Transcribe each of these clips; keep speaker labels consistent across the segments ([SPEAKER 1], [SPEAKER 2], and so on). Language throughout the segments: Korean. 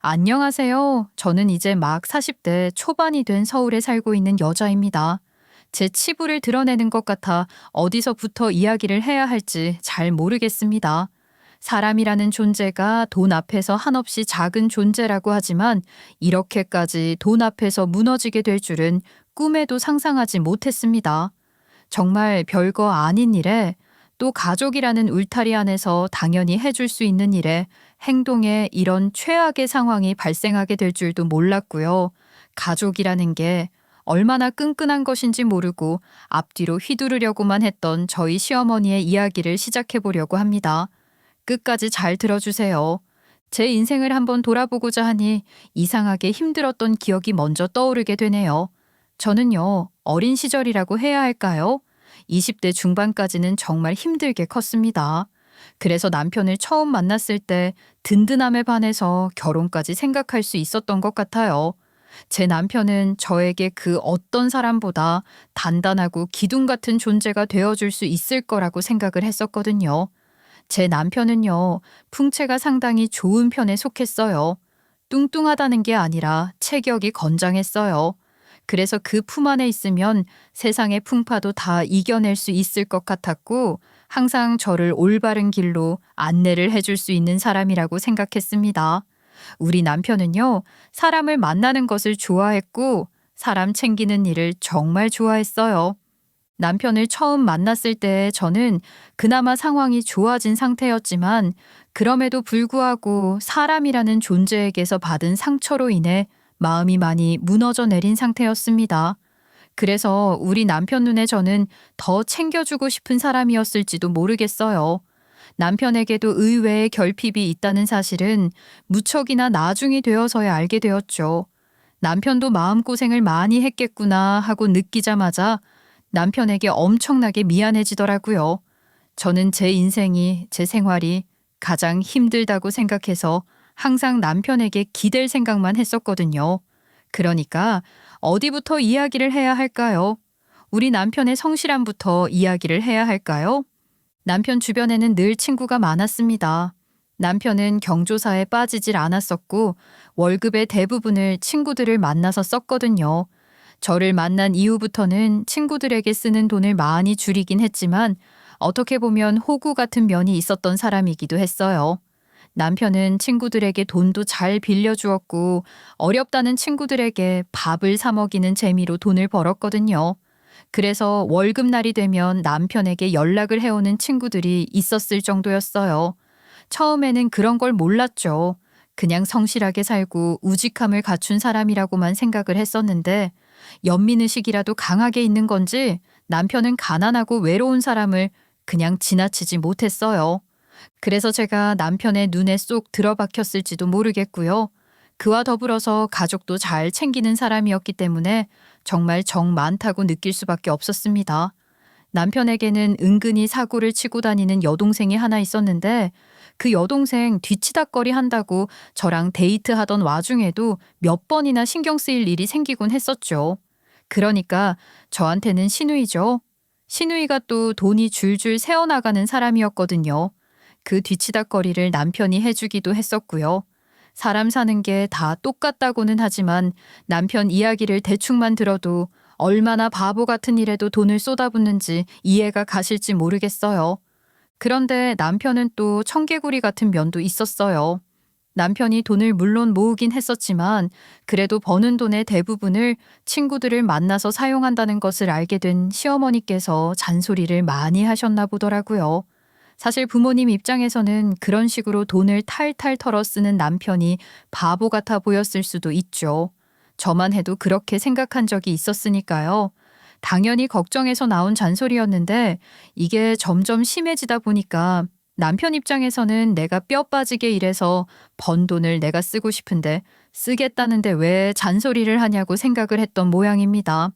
[SPEAKER 1] 안녕하세요. 저는 이제 막 40대 초반이 된 서울에 살고 있는 여자입니다. 제 치부를 드러내는 것 같아 어디서부터 이야기를 해야 할지 잘 모르겠습니다. 사람이라는 존재가 돈 앞에서 한없이 작은 존재라고 하지만 이렇게까지 돈 앞에서 무너지게 될 줄은 꿈에도 상상하지 못했습니다. 정말 별거 아닌 일에 또 가족이라는 울타리 안에서 당연히 해줄 수 있는 일에 행동에 이런 최악의 상황이 발생하게 될 줄도 몰랐고요. 가족이라는 게 얼마나 끈끈한 것인지 모르고 앞뒤로 휘두르려고만 했던 저희 시어머니의 이야기를 시작해 보려고 합니다. 끝까지 잘 들어주세요. 제 인생을 한번 돌아보고자 하니 이상하게 힘들었던 기억이 먼저 떠오르게 되네요. 저는요, 어린 시절이라고 해야 할까요? 20대 중반까지는 정말 힘들게 컸습니다. 그래서 남편을 처음 만났을 때 든든함에 반해서 결혼까지 생각할 수 있었던 것 같아요. 제 남편은 저에게 그 어떤 사람보다 단단하고 기둥 같은 존재가 되어줄 수 있을 거라고 생각을 했었거든요. 제 남편은요, 풍채가 상당히 좋은 편에 속했어요. 뚱뚱하다는 게 아니라 체격이 건장했어요. 그래서 그 품 안에 있으면 세상의 풍파도 다 이겨낼 수 있을 것 같았고, 항상 저를 올바른 길로 안내를 해줄 수 있는 사람이라고 생각했습니다. 우리 남편은요, 사람을 만나는 것을 좋아했고, 사람 챙기는 일을 정말 좋아했어요. 남편을 처음 만났을 때 저는 그나마 상황이 좋아진 상태였지만, 그럼에도 불구하고 사람이라는 존재에게서 받은 상처로 인해 마음이 많이 무너져 내린 상태였습니다. 그래서 우리 남편 눈에 저는 더 챙겨주고 싶은 사람이었을지도 모르겠어요. 남편에게도 의외의 결핍이 있다는 사실은 무척이나 나중이 되어서야 알게 되었죠. 남편도 마음고생을 많이 했겠구나 하고 느끼자마자 남편에게 엄청나게 미안해지더라고요. 저는 제 인생이, 제 생활이 가장 힘들다고 생각해서 항상 남편에게 기댈 생각만 했었거든요. 그러니까 어디부터 이야기를 해야 할까요? 우리 남편의 성실함부터 이야기를 해야 할까요? 남편 주변에는 늘 친구가 많았습니다. 남편은 경조사에 빠지질 않았었고 월급의 대부분을 친구들을 만나서 썼거든요. 저를 만난 이후부터는 친구들에게 쓰는 돈을 많이 줄이긴 했지만 어떻게 보면 호구 같은 면이 있었던 사람이기도 했어요. 남편은 친구들에게 돈도 잘 빌려주었고 어렵다는 친구들에게 밥을 사 먹이는 재미로 돈을 벌었거든요. 그래서 월급날이 되면 남편에게 연락을 해오는 친구들이 있었을 정도였어요. 처음에는 그런 걸 몰랐죠. 그냥 성실하게 살고 우직함을 갖춘 사람이라고만 생각을 했었는데 연민의식이라도 강하게 있는 건지 남편은 가난하고 외로운 사람을 그냥 지나치지 못했어요. 그래서 제가 남편의 눈에 쏙 들어박혔을지도 모르겠고요. 그와 더불어서 가족도 잘 챙기는 사람이었기 때문에 정말 정 많다고 느낄 수밖에 없었습니다. 남편에게는 은근히 사고를 치고 다니는 여동생이 하나 있었는데 그 여동생 뒤치다꺼리 한다고 저랑 데이트하던 와중에도 몇 번이나 신경 쓰일 일이 생기곤 했었죠. 그러니까 저한테는 시누이죠. 시누이가 또 돈이 줄줄 새어나가는 사람이었거든요. 그 뒤치다꺼리를 남편이 해주기도 했었고요. 사람 사는 게 다 똑같다고는 하지만 남편 이야기를 대충만 들어도 얼마나 바보 같은 일에도 돈을 쏟아붓는지 이해가 가실지 모르겠어요. 그런데 남편은 또 청개구리 같은 면도 있었어요. 남편이 돈을 물론 모으긴 했었지만 그래도 버는 돈의 대부분을 친구들을 만나서 사용한다는 것을 알게 된 시어머니께서 잔소리를 많이 하셨나 보더라고요. 사실 부모님 입장에서는 그런 식으로 돈을 탈탈 털어 쓰는 남편이 바보 같아 보였을 수도 있죠. 저만 해도 그렇게 생각한 적이 있었으니까요. 당연히 걱정해서 나온 잔소리였는데 이게 점점 심해지다 보니까 남편 입장에서는 내가 뼈 빠지게 일해서 번 돈을 내가 쓰고 싶은데 쓰겠다는데 왜 잔소리를 하냐고 생각을 했던 모양입니다.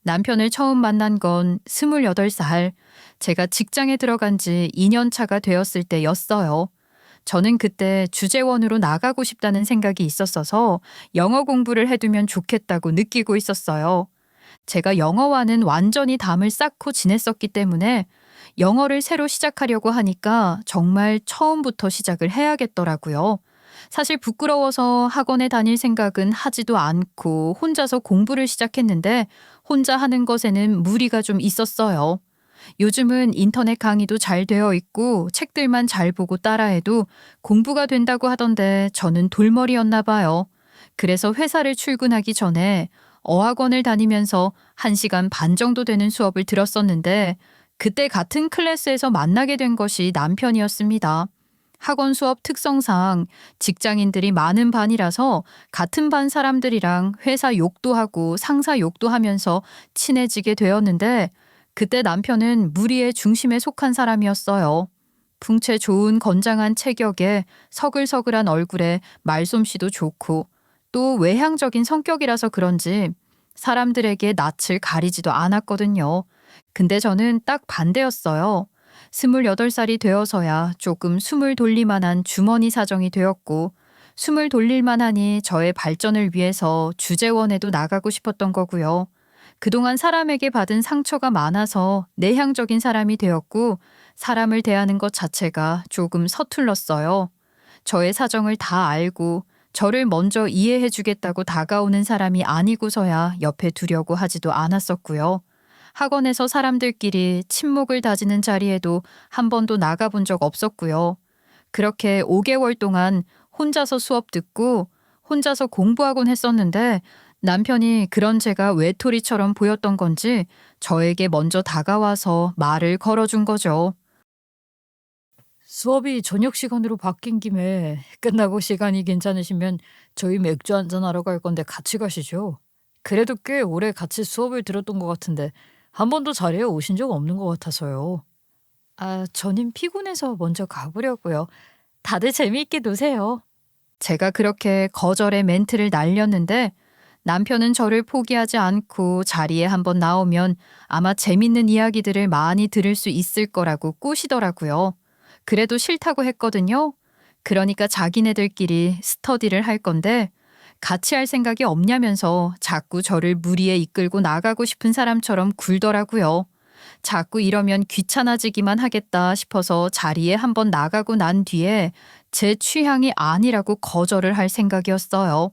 [SPEAKER 1] 남편을 처음 만난 건 28살, 제가 직장에 들어간 지 2년 차가 되었을 때였어요. 저는 그때 주재원으로 나가고 싶다는 생각이 있었어서 영어 공부를 해두면 좋겠다고 느끼고 있었어요. 제가 영어와는 완전히 담을 쌓고 지냈었기 때문에 영어를 새로 시작하려고 하니까 정말 처음부터 시작을 해야겠더라고요. 사실 부끄러워서 학원에 다닐 생각은 하지도 않고 혼자서 공부를 시작했는데 혼자 하는 것에는 무리가 좀 있었어요. 요즘은 인터넷 강의도 잘 되어 있고 책들만 잘 보고 따라해도 공부가 된다고 하던데 저는 돌머리였나 봐요. 그래서 회사를 출근하기 전에 어학원을 다니면서 1시간 반 정도 되는 수업을 들었었는데 그때 같은 클래스에서 만나게 된 것이 남편이었습니다. 학원 수업 특성상 직장인들이 많은 반이라서 같은 반 사람들이랑 회사 욕도 하고 상사 욕도 하면서 친해지게 되었는데 그때 남편은 무리의 중심에 속한 사람이었어요. 풍채 좋은 건장한 체격에 서글서글한 얼굴에 말솜씨도 좋고 또 외향적인 성격이라서 그런지 사람들에게 낯을 가리지도 않았거든요. 근데 저는 딱 반대였어요. 28살이 되어서야 조금 숨을 돌릴 만한 주머니 사정이 되었고 숨을 돌릴 만하니 저의 발전을 위해서 주재원에도 나가고 싶었던 거고요. 그동안 사람에게 받은 상처가 많아서 내향적인 사람이 되었고 사람을 대하는 것 자체가 조금 서툴렀어요. 저의 사정을 다 알고 저를 먼저 이해해 주겠다고 다가오는 사람이 아니고서야 옆에 두려고 하지도 않았었고요. 학원에서 사람들끼리 친목을 다지는 자리에도 한 번도 나가본 적 없었고요. 그렇게 5개월 동안 혼자서 수업 듣고 혼자서 공부하곤 했었는데 남편이 그런 제가 외톨이처럼 보였던 건지 저에게 먼저 다가와서 말을 걸어준 거죠. 수업이 저녁 시간으로 바뀐 김에 끝나고 시간이 괜찮으시면 저희 맥주 한잔하러 갈 건데 같이 가시죠. 그래도 꽤 오래 같이 수업을 들었던 것 같은데 한 번도 자리에 오신 적 없는 것 같아서요. 아, 저는 피곤해서 먼저 가보려고요. 다들 재미있게 노세요. 제가 그렇게 거절의 멘트를 날렸는데 남편은 저를 포기하지 않고 자리에 한번 나오면 아마 재밌는 이야기들을 많이 들을 수 있을 거라고 꼬시더라고요. 그래도 싫다고 했거든요. 그러니까 자기네들끼리 스터디를 할 건데 같이 할 생각이 없냐면서 자꾸 저를 무리에 이끌고 나가고 싶은 사람처럼 굴더라고요. 자꾸 이러면 귀찮아지기만 하겠다 싶어서 자리에 한번 나가고 난 뒤에 제 취향이 아니라고 거절을 할 생각이었어요.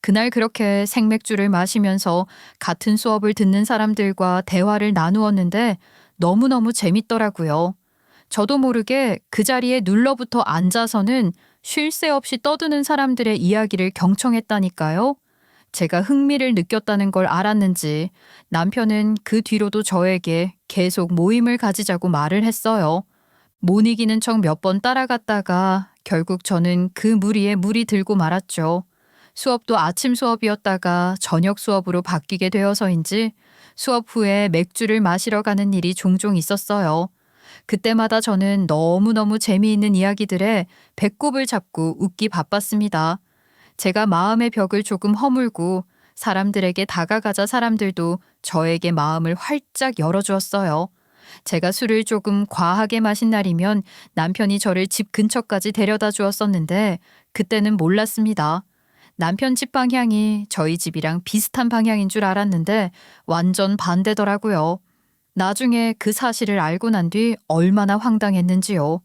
[SPEAKER 1] 그날 그렇게 생맥주를 마시면서 같은 수업을 듣는 사람들과 대화를 나누었는데 너무너무 재밌더라고요. 저도 모르게 그 자리에 눌러붙어 앉아서는 쉴 새 없이 떠드는 사람들의 이야기를 경청했다니까요. 제가 흥미를 느꼈다는 걸 알았는지 남편은 그 뒤로도 저에게 계속 모임을 가지자고 말을 했어요. 못 이기는 척 몇 번 따라갔다가 결국 저는 그 무리에 물이 들고 말았죠. 수업도 아침 수업이었다가 저녁 수업으로 바뀌게 되어서인지 수업 후에 맥주를 마시러 가는 일이 종종 있었어요. 그때마다 저는 너무너무 재미있는 이야기들에 배꼽을 잡고 웃기 바빴습니다. 제가 마음의 벽을 조금 허물고 사람들에게 다가가자 사람들도 저에게 마음을 활짝 열어주었어요. 제가 술을 조금 과하게 마신 날이면 남편이 저를 집 근처까지 데려다 주었었는데 그때는 몰랐습니다. 남편 집 방향이 저희 집이랑 비슷한 방향인 줄 알았는데 완전 반대더라고요. 나중에 그 사실을 알고 난 뒤 얼마나 황당했는지요.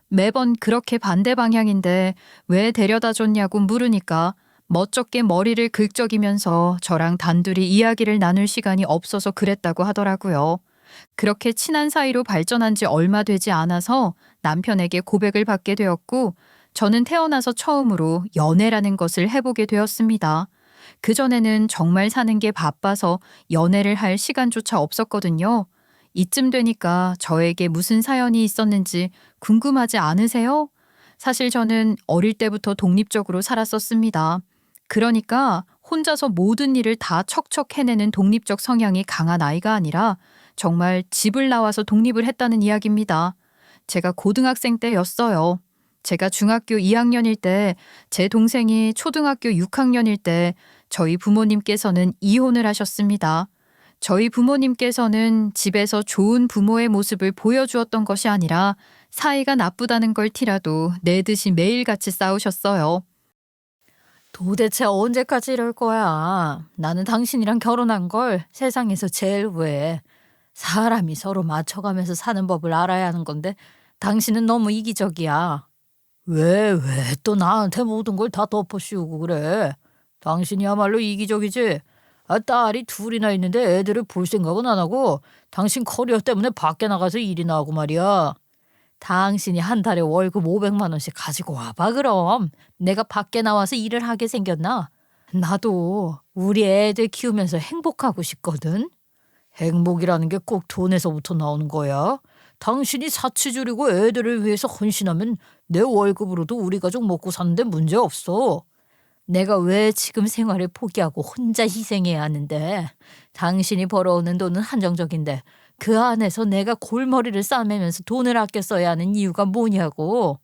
[SPEAKER 1] 매번 그렇게 반대 방향인데 왜 데려다 줬냐고 물으니까 멋쩍게 머리를 긁적이면서 저랑 단둘이 이야기를 나눌 시간이 없어서 그랬다고 하더라고요. 그렇게 친한 사이로 발전한 지 얼마 되지 않아서 남편에게 고백을 받게 되었고 저는 태어나서 처음으로 연애라는 것을 해보게 되었습니다. 그전에는 정말 사는 게 바빠서 연애를 할 시간조차 없었거든요. 이쯤 되니까 저에게 무슨 사연이 있었는지 궁금하지 않으세요? 사실 저는 어릴 때부터 독립적으로 살았었습니다. 그러니까 혼자서 모든 일을 다 척척 해내는 독립적 성향이 강한 아이가 아니라 정말 집을 나와서 독립을 했다는 이야기입니다. 제가 고등학생 때였어요. 제가 중학교 2학년일 때, 제 동생이 초등학교 6학년일 때 저희 부모님께서는 이혼을 하셨습니다. 저희 부모님께서는 집에서 좋은 부모의 모습을 보여주었던 것이 아니라 사이가 나쁘다는 걸 티라도 내듯이 매일같이 싸우셨어요. 도대체 언제까지 이럴 거야? 나는 당신이랑 결혼한 걸 세상에서 제일 후회해. 사람이 서로 맞춰가면서 사는 법을 알아야 하는 건데 당신은 너무 이기적이야.
[SPEAKER 2] 왜 또 나한테 모든 걸 다 덮어씌우고 그래? 당신이야말로 이기적이지? 딸이 둘이나 있는데 애들을 볼 생각은 안 하고 당신 커리어 때문에 밖에 나가서 일이나 하고 말이야. 당신이 한 달에 월급 500만 원씩 가지고 와봐 그럼. 내가 밖에 나와서 일을 하게 생겼나? 나도 우리 애들 키우면서 행복하고 싶거든. 행복이라는 게 꼭 돈에서부터 나오는 거야. 당신이 사치 줄이고 애들을 위해서 헌신하면 내 월급으로도 우리 가족 먹고 사는데 문제 없어. 내가 왜 지금 생활을 포기하고 혼자 희생해야 하는데? 당신이 벌어오는 돈은 한정적인데 그 안에서 내가 골머리를 싸매면서 돈을 아껴 써야 하는 이유가 뭐냐고.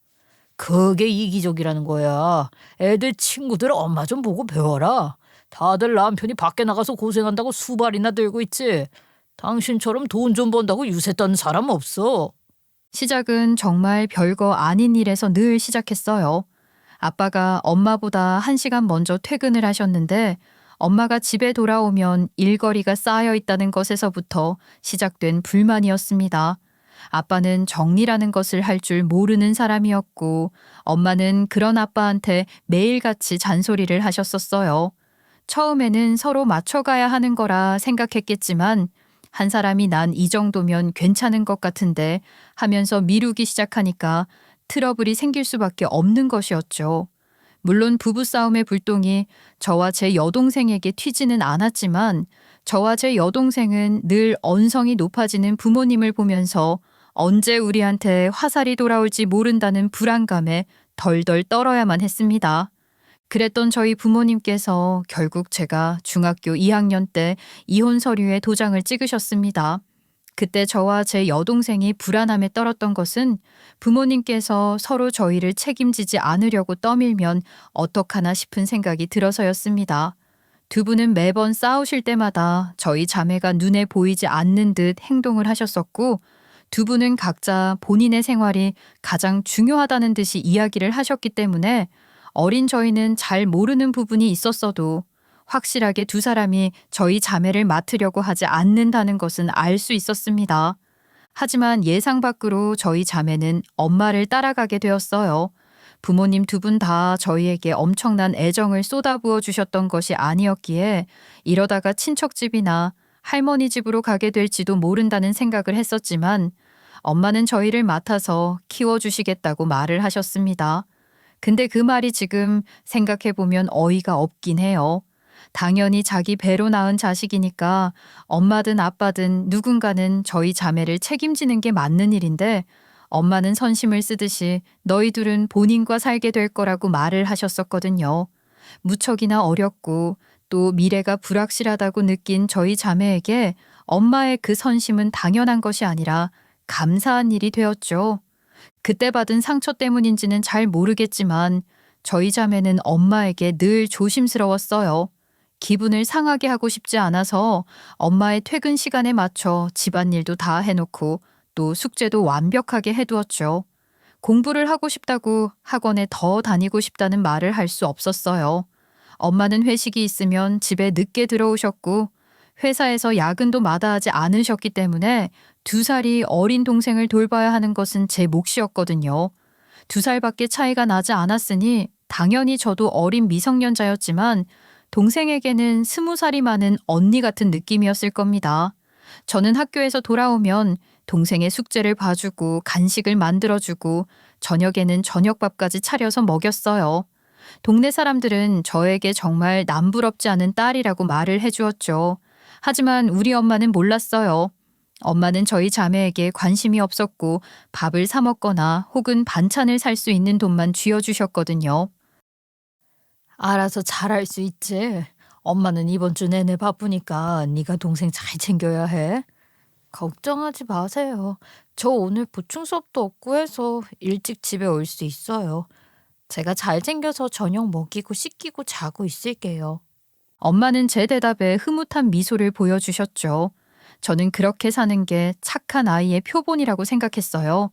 [SPEAKER 2] 그게 이기적이라는 거야. 애들 친구들 엄마 좀 보고 배워라. 다들 남편이 밖에 나가서 고생한다고 수발이나 들고 있지. 당신처럼 돈 좀 번다고 유세 떠는 사람 없어.
[SPEAKER 1] 시작은 정말 별거 아닌 일에서 늘 시작했어요. 아빠가 엄마보다 1시간 먼저 퇴근을 하셨는데 엄마가 집에 돌아오면 일거리가 쌓여 있다는 것에서부터 시작된 불만이었습니다. 아빠는 정리라는 것을 할 줄 모르는 사람이었고 엄마는 그런 아빠한테 매일같이 잔소리를 하셨었어요. 처음에는 서로 맞춰가야 하는 거라 생각했겠지만 한 사람이 난 이 정도면 괜찮은 것 같은데 하면서 미루기 시작하니까 트러블이 생길 수밖에 없는 것이었죠. 물론 부부싸움의 불똥이 저와 제 여동생에게 튀지는 않았지만 저와 제 여동생은 늘 언성이 높아지는 부모님을 보면서 언제 우리한테 화살이 돌아올지 모른다는 불안감에 덜덜 떨어야만 했습니다. 그랬던 저희 부모님께서 결국 제가 중학교 2학년 때 이혼 서류에 도장을 찍으셨습니다. 그때 저와 제 여동생이 불안함에 떨었던 것은 부모님께서 서로 저희를 책임지지 않으려고 떠밀면 어떡하나 싶은 생각이 들어서였습니다. 두 분은 매번 싸우실 때마다 저희 자매가 눈에 보이지 않는 듯 행동을 하셨었고 두 분은 각자 본인의 생활이 가장 중요하다는 듯이 이야기를 하셨기 때문에 어린 저희는 잘 모르는 부분이 있었어도 확실하게 두 사람이 저희 자매를 맡으려고 하지 않는다는 것은 알 수 있었습니다. 하지만 예상 밖으로 저희 자매는 엄마를 따라가게 되었어요. 부모님 두 분 다 저희에게 엄청난 애정을 쏟아부어 주셨던 것이 아니었기에 이러다가 친척집이나 할머니 집으로 가게 될지도 모른다는 생각을 했었지만 엄마는 저희를 맡아서 키워주시겠다고 말을 하셨습니다. 근데 그 말이 지금 생각해보면 어이가 없긴 해요. 당연히 자기 배로 낳은 자식이니까 엄마든 아빠든 누군가는 저희 자매를 책임지는 게 맞는 일인데 엄마는 선심을 쓰듯이 너희들은 본인과 살게 될 거라고 말을 하셨었거든요. 무척이나 어렸고 또 미래가 불확실하다고 느낀 저희 자매에게 엄마의 그 선심은 당연한 것이 아니라 감사한 일이 되었죠. 그때 받은 상처 때문인지는 잘 모르겠지만 저희 자매는 엄마에게 늘 조심스러웠어요. 기분을 상하게 하고 싶지 않아서 엄마의 퇴근 시간에 맞춰 집안일도 다 해놓고 또 숙제도 완벽하게 해두었죠. 공부를 하고 싶다고 학원에 더 다니고 싶다는 말을 할 수 없었어요. 엄마는 회식이 있으면 집에 늦게 들어오셨고 회사에서 야근도 마다하지 않으셨기 때문에 2살이 어린 동생을 돌봐야 하는 것은 제 몫이었거든요. 2살밖에 차이가 나지 않았으니 당연히 저도 어린 미성년자였지만 동생에게는 20살이 많은 언니 같은 느낌이었을 겁니다. 저는 학교에서 돌아오면 동생의 숙제를 봐주고 간식을 만들어주고 저녁에는 저녁밥까지 차려서 먹였어요. 동네 사람들은 저에게 정말 남부럽지 않은 딸이라고 말을 해주었죠. 하지만 우리 엄마는 몰랐어요. 엄마는 저희 자매에게 관심이 없었고 밥을 사 먹거나 혹은 반찬을 살 수 있는 돈만 쥐어주셨거든요.
[SPEAKER 2] 알아서 잘할 수 있지. 엄마는 이번 주 내내 바쁘니까 네가 동생 잘 챙겨야 해. 걱정하지 마세요. 저 오늘 보충 수업도 없고 해서 일찍 집에 올 수 있어요. 제가 잘 챙겨서 저녁 먹이고 씻기고 자고 있을게요.
[SPEAKER 1] 엄마는 제 대답에 흐뭇한 미소를 보여주셨죠. 저는 그렇게 사는 게 착한 아이의 표본이라고 생각했어요.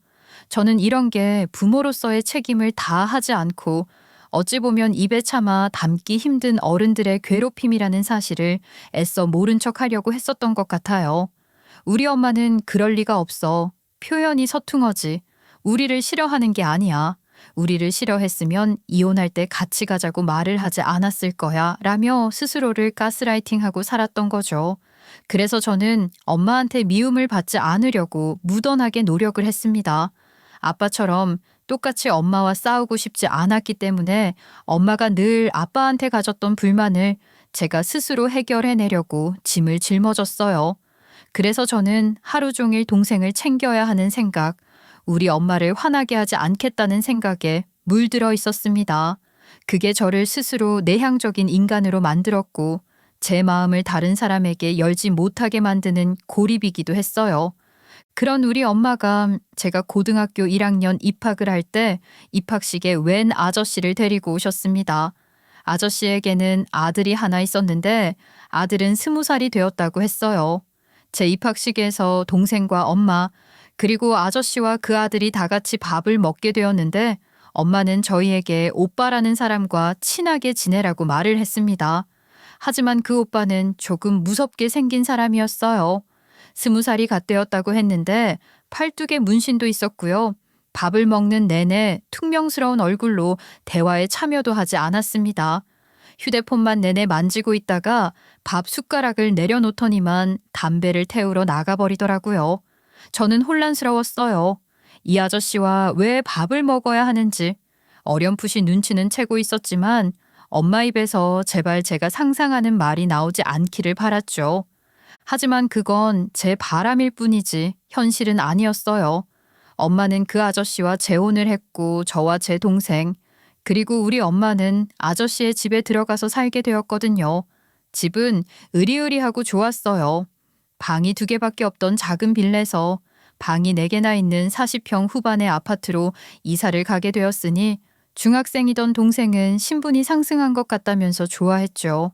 [SPEAKER 1] 저는 이런 게 부모로서의 책임을 다 하지 않고 어찌 보면 입에 참아 담기 힘든 어른들의 괴롭힘이라는 사실을 애써 모른 척 하려고 했었던 것 같아요. 우리 엄마는 그럴 리가 없어. 표현이 서퉁하지. 우리를 싫어하는 게 아니야. 우리를 싫어했으면 이혼할 때 같이 가자고 말을 하지 않았을 거야 라며 스스로를 가스라이팅하고 살았던 거죠. 그래서 저는 엄마한테 미움을 받지 않으려고 무던하게 노력을 했습니다. 아빠처럼 똑같이 엄마와 싸우고 싶지 않았기 때문에 엄마가 늘 아빠한테 가졌던 불만을 제가 스스로 해결해내려고 짐을 짊어졌어요. 그래서 저는 하루 종일 동생을 챙겨야 하는 생각, 우리 엄마를 화나게 하지 않겠다는 생각에 물들어 있었습니다. 그게 저를 스스로 내향적인 인간으로 만들었고 제 마음을 다른 사람에게 열지 못하게 만드는 고립이기도 했어요. 그런 우리 엄마가 제가 고등학교 1학년 입학을 할 때 입학식에 웬 아저씨를 데리고 오셨습니다. 아저씨에게는 아들이 하나 있었는데 아들은 20살이 되었다고 했어요. 제 입학식에서 동생과 엄마, 그리고 아저씨와 그 아들이 다 같이 밥을 먹게 되었는데 엄마는 저희에게 오빠라는 사람과 친하게 지내라고 말을 했습니다. 하지만 그 오빠는 조금 무섭게 생긴 사람이었어요. 20살이 갓되었다고 했는데 팔뚝에 문신도 있었고요. 밥을 먹는 내내 퉁명스러운 얼굴로 대화에 참여도 하지 않았습니다. 휴대폰만 내내 만지고 있다가 밥 숟가락을 내려놓더니만 담배를 태우러 나가버리더라고요. 저는 혼란스러웠어요. 이 아저씨와 왜 밥을 먹어야 하는지 어렴풋이 눈치는 채고 있었지만 엄마 입에서 제발 제가 상상하는 말이 나오지 않기를 바랐죠. 하지만 그건 제 바람일 뿐이지 현실은 아니었어요. 엄마는 그 아저씨와 재혼을 했고 저와 제 동생, 그리고 우리 엄마는 아저씨의 집에 들어가서 살게 되었거든요. 집은 으리으리하고 좋았어요. 방이 2개밖에 없던 작은 빌레에서 방이 4개나 있는 40평 후반의 아파트로 이사를 가게 되었으니 중학생이던 동생은 신분이 상승한 것 같다면서 좋아했죠.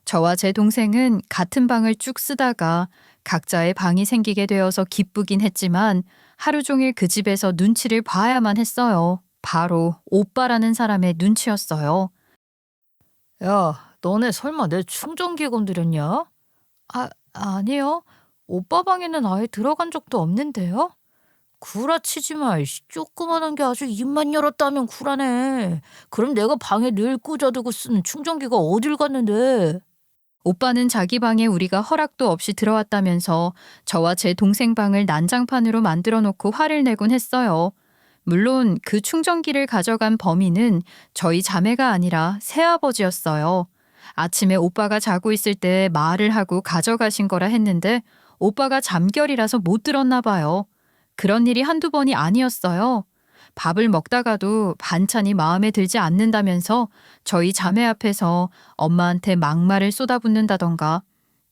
[SPEAKER 1] 저와 제 동생은 같은 방을 쭉 쓰다가 각자의 방이 생기게 되어서 기쁘긴 했지만 하루 종일 그 집에서 눈치를 봐야만 했어요. 바로 오빠라는 사람의 눈치였어요.
[SPEAKER 2] 야, 너네 설마 내 충전기 건드렸냐? 아니요. 오빠 방에는 아예 들어간 적도 없는데요? 구라치지 마. 조그만한 게 아주 입만 열었다면 구라네. 그럼 내가 방에 늘 꽂아두고 쓰는 충전기가 어딜 갔는데?
[SPEAKER 1] 오빠는 자기 방에 우리가 허락도 없이 들어왔다면서 저와 제 동생 방을 난장판으로 만들어 놓고 화를 내곤 했어요. 물론 그 충전기를 가져간 범인은 저희 자매가 아니라 새아버지였어요. 아침에 오빠가 자고 있을 때 말을 하고 가져가신 거라 했는데 오빠가 잠결이라서 못 들었나 봐요. 그런 일이 한두 번이 아니었어요. 밥을 먹다가도 반찬이 마음에 들지 않는다면서 저희 자매 앞에서 엄마한테 막말을 쏟아붓는다던가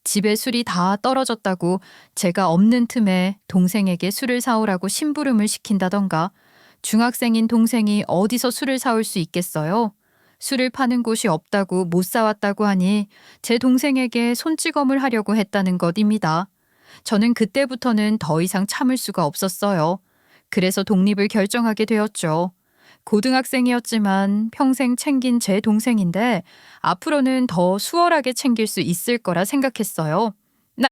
[SPEAKER 1] 집에 술이 다 떨어졌다고 제가 없는 틈에 동생에게 술을 사오라고 심부름을 시킨다던가 중학생인 동생이 어디서 술을 사올 수 있겠어요? 술을 파는 곳이 없다고 못 사왔다고 하니 제 동생에게 손찌검을 하려고 했다는 것입니다. 저는 그때부터는 더 이상 참을 수가 없었어요. 그래서 독립을 결정하게 되었죠. 고등학생이었지만 평생 챙긴 제 동생인데 앞으로는 더 수월하게 챙길 수 있을 거라 생각했어요.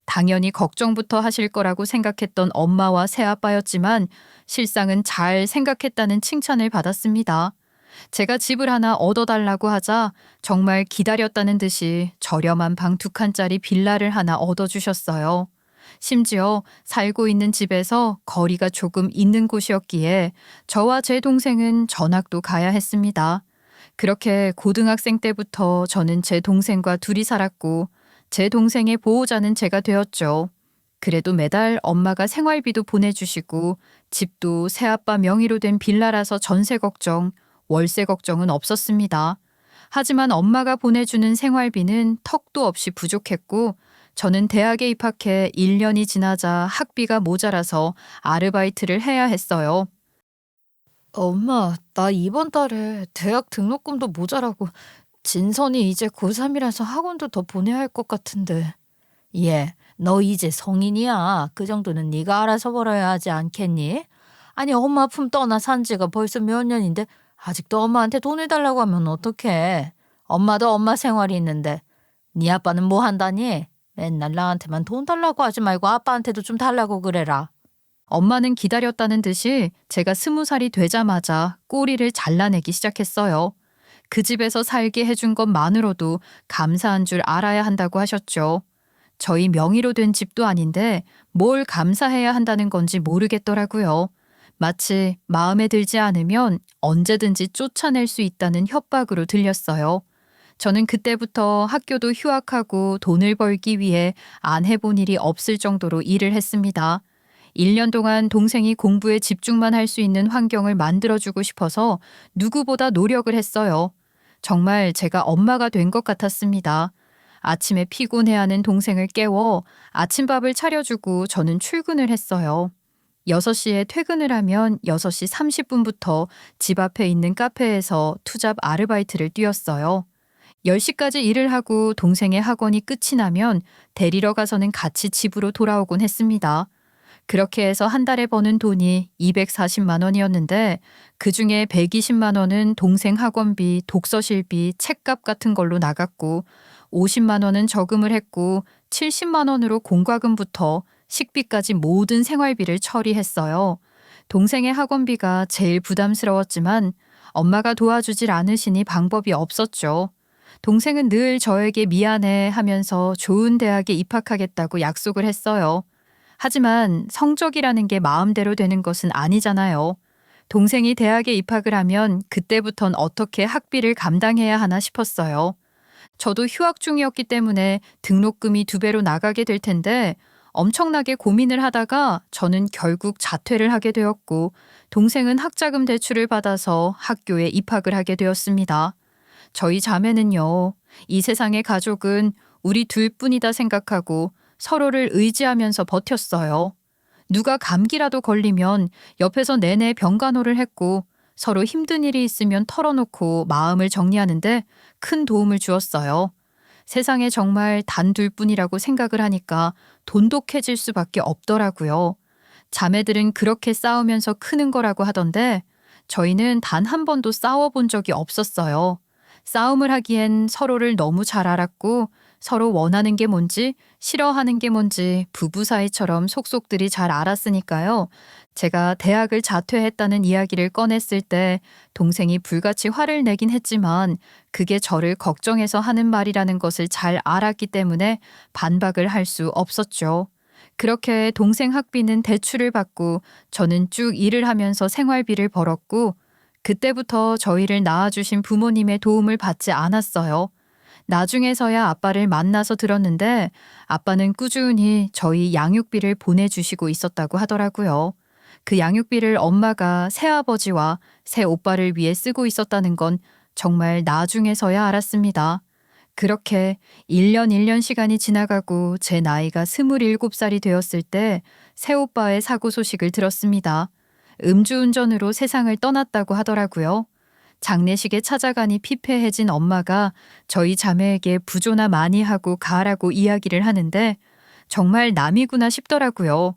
[SPEAKER 1] 당연히 걱정부터 하실 거라고 생각했던 엄마와 새아빠였지만 실상은 잘 생각했다는 칭찬을 받았습니다. 제가 집을 하나 얻어달라고 하자 정말 기다렸다는 듯이 저렴한 방 2칸짜리 빌라를 하나 얻어주셨어요. 심지어 살고 있는 집에서 거리가 조금 있는 곳이었기에 저와 제 동생은 전학도 가야 했습니다. 그렇게 고등학생 때부터 저는 제 동생과 둘이 살았고 제 동생의 보호자는 제가 되었죠. 그래도 매달 엄마가 생활비도 보내주시고 집도 새아빠 명의로 된 빌라라서 전세 걱정, 월세 걱정은 없었습니다. 하지만 엄마가 보내주는 생활비는 턱도 없이 부족했고 저는 대학에 입학해 1년이 지나자 학비가 모자라서 아르바이트를 해야 했어요.
[SPEAKER 2] 엄마, 나 이번 달에 대학 등록금도 모자라고 진선이 이제 고3이라서 학원도 더 보내야 할 것 같은데. 얘, 너 이제 성인이야. 그 정도는 네가 알아서 벌어야 하지 않겠니? 아니, 엄마 품 떠나 산 지가 벌써 몇 년인데 아직도 엄마한테 돈을 달라고 하면 어떡해. 엄마도 엄마 생활이 있는데 네 아빠는 뭐 한다니? 맨날 나한테만 돈 달라고 하지 말고 아빠한테도 좀 달라고 그래라.
[SPEAKER 1] 엄마는 기다렸다는 듯이 제가 20살이 되자마자 꼬리를 잘라내기 시작했어요. 그 집에서 살게 해준 것만으로도 감사한 줄 알아야 한다고 하셨죠. 저희 명의로 된 집도 아닌데 뭘 감사해야 한다는 건지 모르겠더라고요. 마치 마음에 들지 않으면 언제든지 쫓아낼 수 있다는 협박으로 들렸어요. 저는 그때부터 학교도 휴학하고 돈을 벌기 위해 안 해본 일이 없을 정도로 일을 했습니다. 1년 동안 동생이 공부에 집중만 할 수 있는 환경을 만들어주고 싶어서 누구보다 노력을 했어요. 정말 제가 엄마가 된 것 같았습니다. 아침에 피곤해하는 동생을 깨워 아침밥을 차려주고 저는 출근을 했어요. 6시에 퇴근을 하면 6시 30분부터 집 앞에 있는 카페에서 투잡 아르바이트를 뛰었어요. 10시까지 일을 하고 동생의 학원이 끝이 나면 데리러 가서는 같이 집으로 돌아오곤 했습니다. 그렇게 해서 한 달에 버는 돈이 240만 원이었는데 그중에 120만 원은 동생 학원비, 독서실비, 책값 같은 걸로 나갔고 50만 원은 저금을 했고 70만 원으로 공과금부터 식비까지 모든 생활비를 처리했어요. 동생의 학원비가 제일 부담스러웠지만 엄마가 도와주질 않으시니 방법이 없었죠. 동생은 늘 저에게 미안해 하면서 좋은 대학에 입학하겠다고 약속을 했어요. 하지만 성적이라는 게 마음대로 되는 것은 아니잖아요. 동생이 대학에 입학을 하면 그때부턴 어떻게 학비를 감당해야 하나 싶었어요. 저도 휴학 중이었기 때문에 등록금이 2배로 나가게 될 텐데 엄청나게 고민을 하다가 저는 결국 자퇴를 하게 되었고 동생은 학자금 대출을 받아서 학교에 입학을 하게 되었습니다. 저희 자매는요, 이 세상의 가족은 우리 둘뿐이다 생각하고 서로를 의지하면서 버텼어요. 누가 감기라도 걸리면 옆에서 내내 병간호를 했고 서로 힘든 일이 있으면 털어놓고 마음을 정리하는데 큰 도움을 주었어요. 세상에 정말 단 둘뿐이라고 생각을 하니까 돈독해질 수밖에 없더라고요. 자매들은 그렇게 싸우면서 크는 거라고 하던데 저희는 단 한 번도 싸워본 적이 없었어요. 싸움을 하기엔 서로를 너무 잘 알았고 서로 원하는 게 뭔지 싫어하는 게 뭔지 부부 사이처럼 속속들이 잘 알았으니까요. 제가 대학을 자퇴했다는 이야기를 꺼냈을 때 동생이 불같이 화를 내긴 했지만 그게 저를 걱정해서 하는 말이라는 것을 잘 알았기 때문에 반박을 할 수 없었죠. 그렇게 동생 학비는 대출을 받고 저는 쭉 일을 하면서 생활비를 벌었고 그때부터 저희를 낳아주신 부모님의 도움을 받지 않았어요. 나중에서야 아빠를 만나서 들었는데 아빠는 꾸준히 저희 양육비를 보내주시고 있었다고 하더라고요. 그 양육비를 엄마가 새아버지와 새오빠를 위해 쓰고 있었다는 건 정말 나중에서야 알았습니다. 그렇게 1년 시간이 지나가고 제 나이가 27살이 되었을 때 새오빠의 사고 소식을 들었습니다. 음주운전으로 세상을 떠났다고 하더라고요. 장례식에 찾아가니 피폐해진 엄마가 저희 자매에게 부조나 많이 하고 가라고 이야기를 하는데 정말 남이구나 싶더라고요.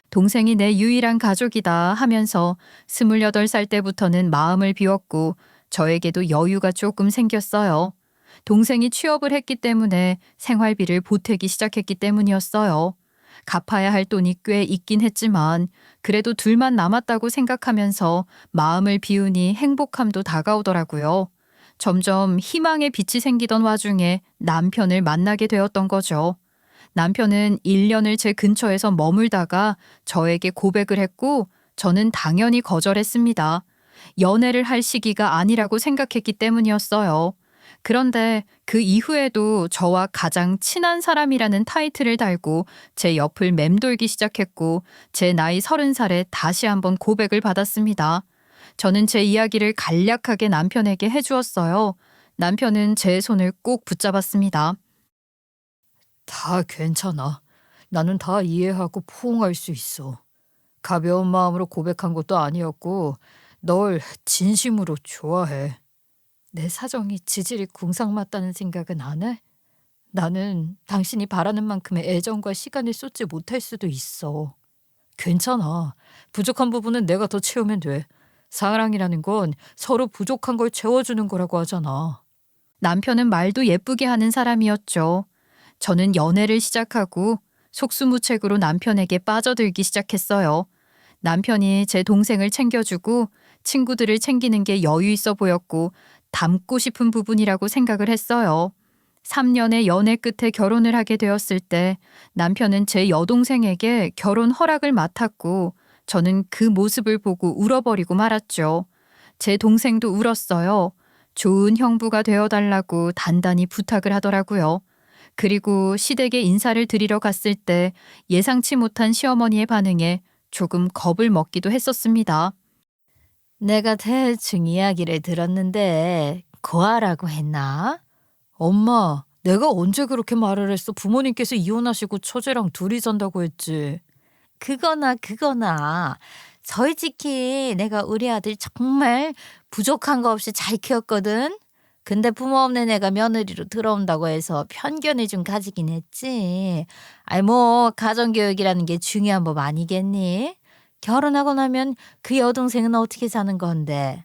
[SPEAKER 1] 동생이 내 유일한 가족이다 하면서 28살 때부터는 마음을 비웠고 저에게도 여유가 조금 생겼어요. 동생이 취업을 했기 때문에 생활비를 보태기 시작했기 때문이었어요. 갚아야 할 돈이 꽤 있긴 했지만 그래도 둘만 남았다고 생각하면서 마음을 비우니 행복함도 다가오더라고요. 점점 희망의 빛이 생기던 와중에 남편을 만나게 되었던 거죠. 남편은 1년을 제 근처에서 머물다가 저에게 고백을 했고 저는 당연히 거절했습니다. 연애를 할 시기가 아니라고 생각했기 때문이었어요. 그런데 그 이후에도 저와 가장 친한 사람이라는 타이틀을 달고 제 옆을 맴돌기 시작했고 제 나이 30살에 다시 한번 고백을 받았습니다. 저는 제 이야기를 간략하게 남편에게 해주었어요. 남편은 제 손을 꼭 붙잡았습니다.
[SPEAKER 2] 다 괜찮아. 나는 다 이해하고 포옹할 수 있어. 가벼운 마음으로 고백한 것도 아니었고 널 진심으로 좋아해. 내 사정이 지질이 궁상맞다는 생각은 안 해? 나는 당신이 바라는 만큼의 애정과 시간을 쏟지 못할 수도 있어. 괜찮아. 부족한 부분은 내가 더 채우면 돼. 사랑이라는 건 서로 부족한 걸 채워주는 거라고 하잖아.
[SPEAKER 1] 남편은 말도 예쁘게 하는 사람이었죠. 저는 연애를 시작하고 속수무책으로 남편에게 빠져들기 시작했어요. 남편이 제 동생을 챙겨주고 친구들을 챙기는 게 여유 있어 보였고 닮고 싶은 부분이라고 생각을 했어요. 3년의 연애 끝에 결혼을 하게 되었을 때 남편은 제 여동생에게 결혼 허락을 맡았고 저는 그 모습을 보고 울어버리고 말았죠. 제 동생도 울었어요. 좋은 형부가 되어달라고 단단히 부탁을 하더라고요. 그리고 시댁에 인사를 드리러 갔을 때 예상치 못한 시어머니의 반응에 조금 겁을 먹기도 했었습니다.
[SPEAKER 2] 내가 대충 이야기를 들었는데 고아라고 했나? 엄마, 내가 언제 그렇게 말을 했어? 부모님께서 이혼하시고 처제랑 둘이 산다고 했지. 그거나. 솔직히 내가 우리 아들 정말 부족한 거 없이 잘 키웠거든. 근데 부모 없는 애가 며느리로 들어온다고 해서 편견을 좀 가지긴 했지. 아이 뭐 가정교육이라는 게 중요한 법 아니겠니? 결혼하고 나면 그 여동생은 어떻게 사는 건데?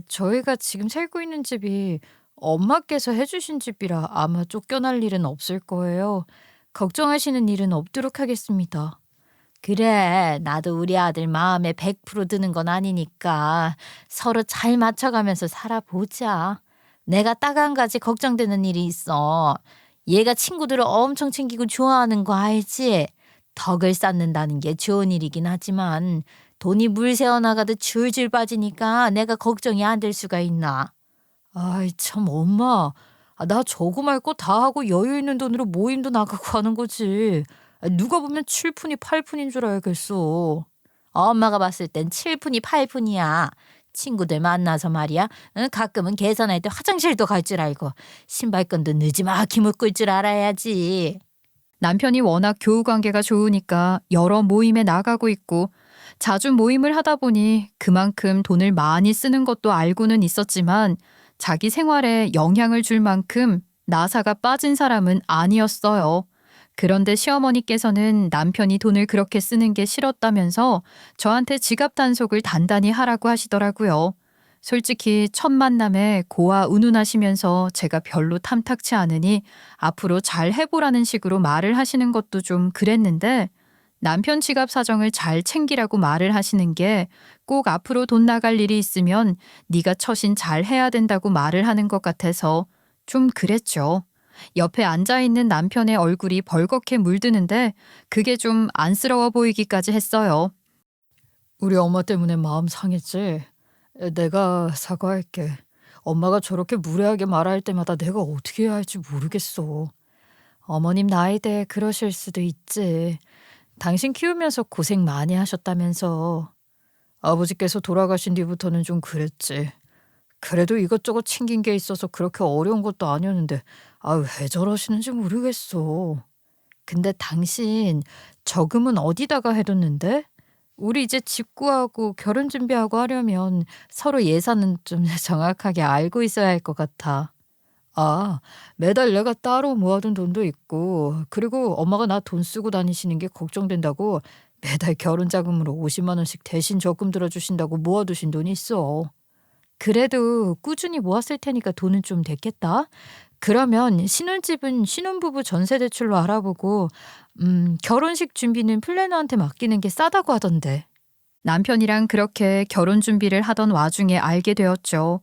[SPEAKER 1] 저희가 지금 살고 있는 집이 엄마께서 해주신 집이라 아마 쫓겨날 일은 없을 거예요. 걱정하시는 일은 없도록 하겠습니다.
[SPEAKER 2] 그래, 나도 우리 아들 마음에 100% 드는 건 아니니까 서로 잘 맞춰가면서 살아보자. 내가 딱 한 가지 걱정되는 일이 있어. 얘가 친구들을 엄청 챙기고 좋아하는 거 알지? 덕을 쌓는다는 게 좋은 일이긴 하지만 돈이 물 새어나가듯 줄줄 빠지니까 내가 걱정이 안 될 수가 있나. 아이 참 엄마. 나 저거 말고 다 하고 여유 있는 돈으로 모임도 나가고 하는 거지. 누가 보면 7푼이 8푼인 줄 알겠어. 엄마가 봤을 땐 7푼이 8푼이야. 친구들 만나서 말이야. 응? 가끔은 계산할 때 화장실도 갈 줄 알고 신발끈도 느지막이 묶을 줄 알아야지.
[SPEAKER 1] 남편이 워낙 교우 관계가 좋으니까 여러 모임에 나가고 있고 자주 모임을 하다 보니 그만큼 돈을 많이 쓰는 것도 알고는 있었지만 자기 생활에 영향을 줄 만큼 나사가 빠진 사람은 아니었어요. 그런데 시어머니께서는 남편이 돈을 그렇게 쓰는 게 싫었다면서 저한테 지갑 단속을 단단히 하라고 하시더라고요. 솔직히 첫 만남에 고아 운운하시면서 제가 별로 탐탁치 않으니 앞으로 잘 해보라는 식으로 말을 하시는 것도 좀 그랬는데 남편 지갑 사정을 잘 챙기라고 말을 하시는 게 꼭 앞으로 돈 나갈 일이 있으면 네가 처신 잘 해야 된다고 말을 하는 것 같아서 좀 그랬죠. 옆에 앉아있는 남편의 얼굴이 벌겋게 물드는데 그게 좀 안쓰러워 보이기까지 했어요.
[SPEAKER 2] 우리 엄마 때문에 마음 상했지? 내가 사과할게. 엄마가 저렇게 무례하게 말할 때마다 내가 어떻게 해야 할지 모르겠어. 어머님 나이대에 그러실 수도 있지. 당신 키우면서 고생 많이 하셨다면서. 아버지께서 돌아가신 뒤부터는 좀 그랬지. 그래도 이것저것 챙긴 게 있어서 그렇게 어려운 것도 아니었는데 왜 저러시는지 모르겠어. 근데 당신 저금은 어디다가 해뒀는데? 우리 이제 집 구하고 결혼 준비하고 하려면 서로 예산은 좀 정확하게 알고 있어야 할 것 같아. 매달 내가 따로 모아둔 돈도 있고 그리고 엄마가 나 돈 쓰고 다니시는 게 걱정된다고 매달 결혼 자금으로 50만 원씩 대신 적금 들어주신다고 모아두신 돈이 있어. 그래도 꾸준히 모았을 테니까 돈은 좀 됐겠다. 그러면 신혼집은 신혼부부 전세대출로 알아보고 결혼식 준비는 플래너한테 맡기는 게 싸다고 하던데.
[SPEAKER 1] 남편이랑 그렇게 결혼 준비를 하던 와중에 알게 되었죠.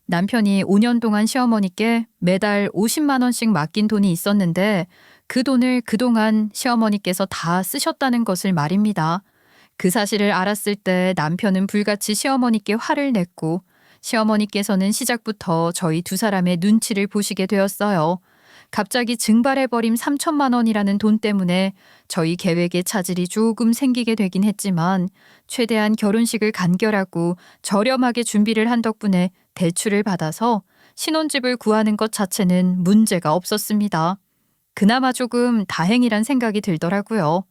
[SPEAKER 1] 남편이 5년 동안 시어머니께 매달 50만 원씩 맡긴 돈이 있었는데 그 돈을 그동안 시어머니께서 다 쓰셨다는 것을 말입니다. 그 사실을 알았을 때 남편은 불같이 시어머니께 화를 냈고 시어머니께서는 시작부터 저희 두 사람의 눈치를 보시게 되었어요. 갑자기 증발해버린 3천만 원이라는 돈 때문에 저희 계획에 차질이 조금 생기게 되긴 했지만 최대한 결혼식을 간결하고 저렴하게 준비를 한 덕분에 대출을 받아서 신혼집을 구하는 것 자체는 문제가 없었습니다. 그나마 조금 다행이란 생각이 들더라고요.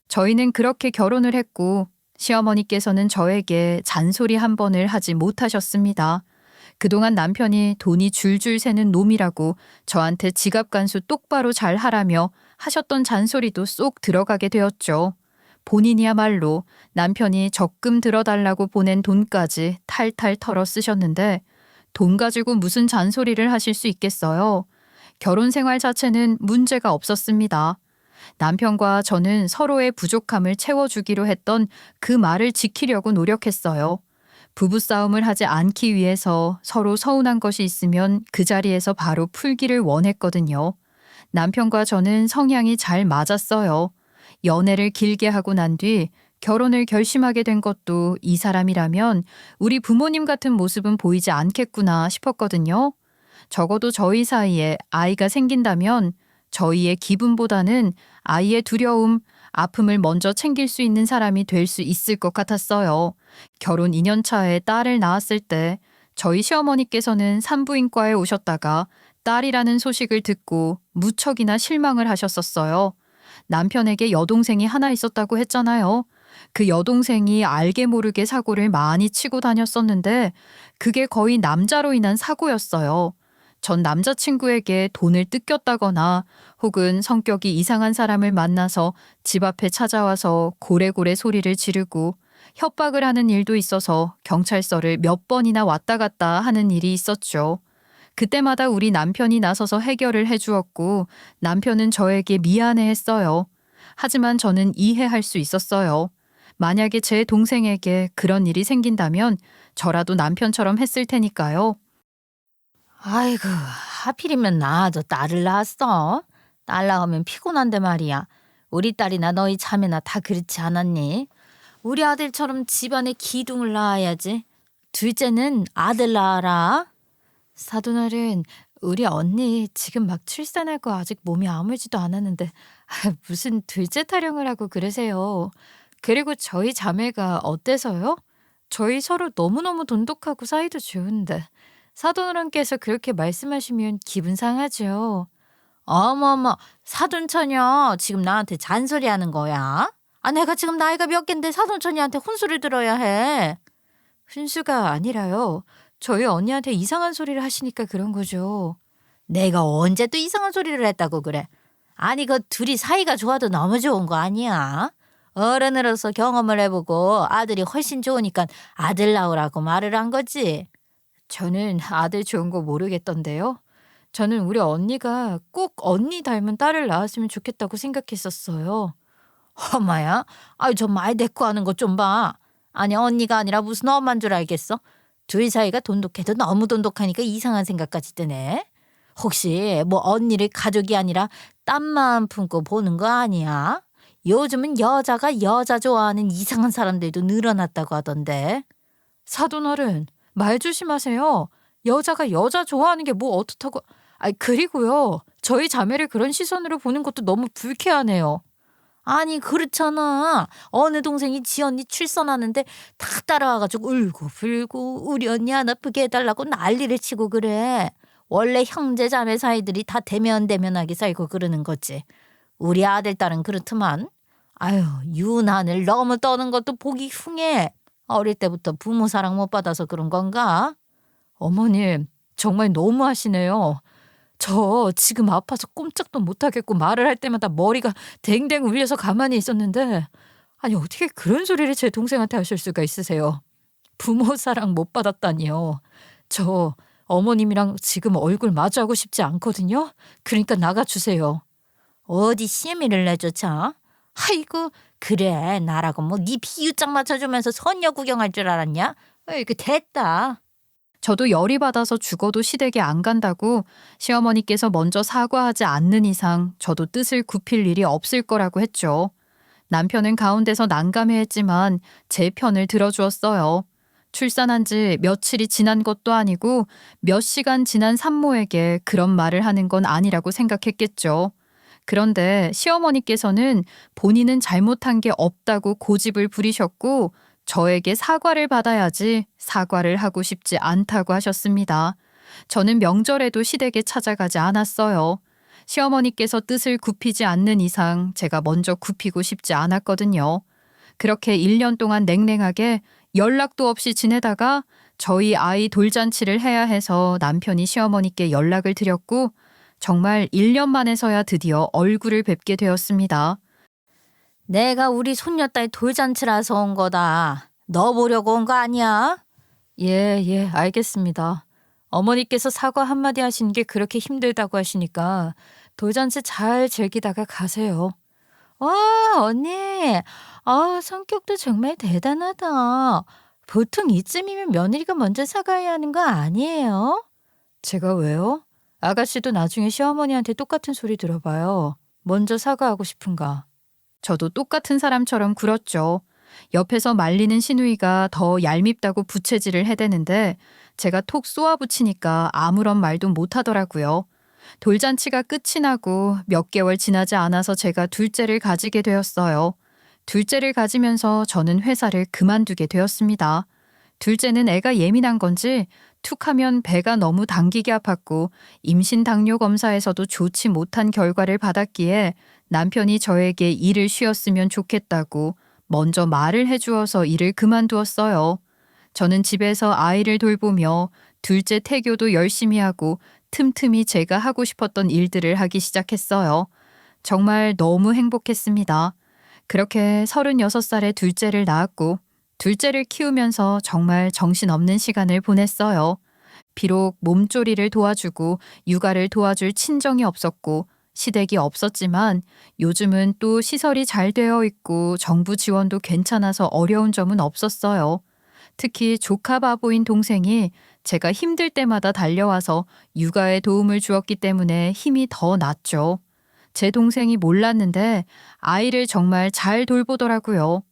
[SPEAKER 1] 저희는 그렇게 결혼을 했고 시어머니께서는 저에게 잔소리 한 번을 하지 못하셨습니다. 그동안 남편이 돈이 줄줄 새는 놈이라고 저한테 지갑 간수 똑바로 잘 하라며 하셨던 잔소리도 쏙 들어가게 되었죠. 본인이야말로 남편이 적금 들어달라고 보낸 돈까지 탈탈 털어 쓰셨는데 돈 가지고 무슨 잔소리를 하실 수 있겠어요. 결혼 생활 자체는 문제가 없었습니다. 남편과 저는 서로의 부족함을 채워주기로 했던 그 말을 지키려고 노력했어요. 부부싸움을 하지 않기 위해서 서로 서운한 것이 있으면 그 자리에서 바로 풀기를 원했거든요. 남편과 저는 성향이 잘 맞았어요. 연애를 길게 하고 난 뒤 결혼을 결심하게 된 것도 이 사람이라면 우리 부모님 같은 모습은 보이지 않겠구나 싶었거든요. 적어도 저희 사이에 아이가 생긴다면 저희의 기분보다는 아이의 두려움, 아픔을 먼저 챙길 수 있는 사람이 될 수 있을 것 같았어요. 결혼 2년 차에 딸을 낳았을 때 저희 시어머니께서는 산부인과에 오셨다가 딸이라는 소식을 듣고 무척이나 실망을 하셨었어요. 남편에게 여동생이 하나 있었다고 했잖아요. 그 여동생이 알게 모르게 사고를 많이 치고 다녔었는데 그게 거의 남자로 인한 사고였어요. 전 남자친구에게 돈을 뜯겼다거나 혹은 성격이 이상한 사람을 만나서 집 앞에 찾아와서 고래고래 소리를 지르고 협박을 하는 일도 있어서 경찰서를 몇 번이나 왔다 갔다 하는 일이 있었죠. 그때마다 우리 남편이 나서서 해결을 해주었고 남편은 저에게 미안해했어요. 하지만 저는 이해할 수 있었어요. 만약에 제 동생에게 그런 일이 생긴다면 저라도 남편처럼 했을 테니까요.
[SPEAKER 2] 아이고, 하필이면 나도 딸을 낳았어. 딸 낳으면 피곤한데 말이야. 우리 딸이나 너희 자매나 다 그렇지 않았니? 우리 아들처럼 집안에 기둥을 낳아야지. 둘째는 아들 낳아라. 사돈어른, 우리 언니 지금 막 출산하고 아직 몸이 아물지도 않았는데 무슨 둘째 타령을 하고 그러세요. 그리고 저희 자매가 어때서요? 저희 서로 너무너무 돈독하고 사이도 좋은데 사돈어른께서 그렇게 말씀하시면 기분 상하죠. 어머머, 사돈처녀 지금 나한테 잔소리하는 거야? 아, 내가 지금 나이가 몇 갠데 사돈처녀한테 혼수를 들어야 해. 훈수가 아니라요. 저희 언니한테 이상한 소리를 하시니까 그런 거죠. 내가 언제 또 이상한 소리를 했다고 그래. 아니 그 둘이 사이가 좋아도 너무 좋은 거 아니야? 어른으로서 경험을 해보고 아들이 훨씬 좋으니까 아들 낳으라고 말을 한 거지. 저는 아들 좋은 거 모르겠던데요. 저는 우리 언니가 꼭 언니 닮은 딸을 낳았으면 좋겠다고 생각했었어요. 엄마야, 아유 저 말 대꾸하는 거 좀 봐. 아니 언니가 아니라 무슨 엄마인 줄 알겠어? 둘 사이가 돈독해도 너무 돈독하니까 이상한 생각까지 드네. 혹시 뭐 언니를 가족이 아니라 딴만 품고 보는 거 아니야? 요즘은 여자가 여자 좋아하는 이상한 사람들도 늘어났다고 하던데. 사돈어른, 말 조심하세요. 여자가 여자 좋아하는 게 뭐 어떻다고. 그리고요. 저희 자매를 그런 시선으로 보는 것도 너무 불쾌하네요. 아니 그렇잖아. 어느 동생이 지 언니 출산하는데 다 따라와가지고 울고 불고 우리 언니 안 아프게 해달라고 난리를 치고 그래. 원래 형제 자매 사이들이 다 대면대면하게 살고 그러는 거지. 우리 아들 딸은 그렇더만. 아유 유난을 너무 떠는 것도 보기 흉해. 어릴 때부터 부모 사랑 못 받아서 그런 건가? 어머님 정말 너무하시네요. 저 지금 아파서 꼼짝도 못하겠고 말을 할 때마다 머리가 댕댕 울려서 가만히 있었는데 아니 어떻게 그런 소리를 제 동생한테 하실 수가 있으세요. 부모 사랑 못 받았다니요. 저 어머님이랑 지금 얼굴 마주하고 싶지 않거든요. 그러니까 나가주세요. 어디 시애미를 내쫓아? 아이고 그래 나라고 뭐 네 비유짝 맞춰주면서 선녀 구경할 줄 알았냐? 이거 됐다.
[SPEAKER 1] 저도 열이 받아서 죽어도 시댁에 안 간다고 시어머니께서 먼저 사과하지 않는 이상 저도 뜻을 굽힐 일이 없을 거라고 했죠. 남편은 가운데서 난감해했지만 제 편을 들어주었어요. 출산한 지 며칠이 지난 것도 아니고 몇 시간 지난 산모에게 그런 말을 하는 건 아니라고 생각했겠죠. 그런데 시어머니께서는 본인은 잘못한 게 없다고 고집을 부리셨고 저에게 사과를 받아야지 사과를 하고 싶지 않다고 하셨습니다. 저는 명절에도 시댁에 찾아가지 않았어요. 시어머니께서 뜻을 굽히지 않는 이상 제가 먼저 굽히고 싶지 않았거든요. 그렇게 1년 동안 냉랭하게 연락도 없이 지내다가 저희 아이 돌잔치를 해야 해서 남편이 시어머니께 연락을 드렸고 정말 1년 만에서야 드디어 얼굴을 뵙게 되었습니다.
[SPEAKER 2] 내가 우리 손녀딸 돌잔치라서 온 거다. 너 보려고 온 거 아니야?
[SPEAKER 1] 예, 알겠습니다. 어머니께서 사과 한마디 하시는 게 그렇게 힘들다고 하시니까 돌잔치 잘 즐기다가 가세요.
[SPEAKER 2] 와, 언니. 성격도 정말 대단하다. 보통 이쯤이면 며느리가 먼저 사과해야 하는 거 아니에요? 제가 왜요? 아가씨도 나중에 시어머니한테 똑같은 소리 들어봐요. 먼저 사과하고 싶은가?
[SPEAKER 1] 저도 똑같은 사람처럼 굴었죠. 옆에서 말리는 시누이가 더 얄밉다고 부채질을 해대는데 제가 톡 쏘아붙이니까 아무런 말도 못하더라고요. 돌잔치가 끝이 나고 몇 개월 지나지 않아서 제가 둘째를 가지게 되었어요. 둘째를 가지면서 저는 회사를 그만두게 되었습니다. 둘째는 애가 예민한 건지 툭하면 배가 너무 당기게 아팠고 임신 당뇨 검사에서도 좋지 못한 결과를 받았기에 남편이 저에게 일을 쉬었으면 좋겠다고 먼저 말을 해주어서 일을 그만두었어요. 저는 집에서 아이를 돌보며 둘째 태교도 열심히 하고 틈틈이 제가 하고 싶었던 일들을 하기 시작했어요. 정말 너무 행복했습니다. 그렇게 36살에 둘째를 낳았고 둘째를 키우면서 정말 정신없는 시간을 보냈어요. 비록 몸조리를 도와주고 육아를 도와줄 친정이 없었고 시댁이 없었지만 요즘은 또 시설이 잘 되어 있고 정부 지원도 괜찮아서 어려운 점은 없었어요. 특히 조카 바보인 동생이 제가 힘들 때마다 달려와서 육아에 도움을 주었기 때문에 힘이 더 났죠. 제 동생이 몰랐는데 아이를 정말 잘 돌보더라고요.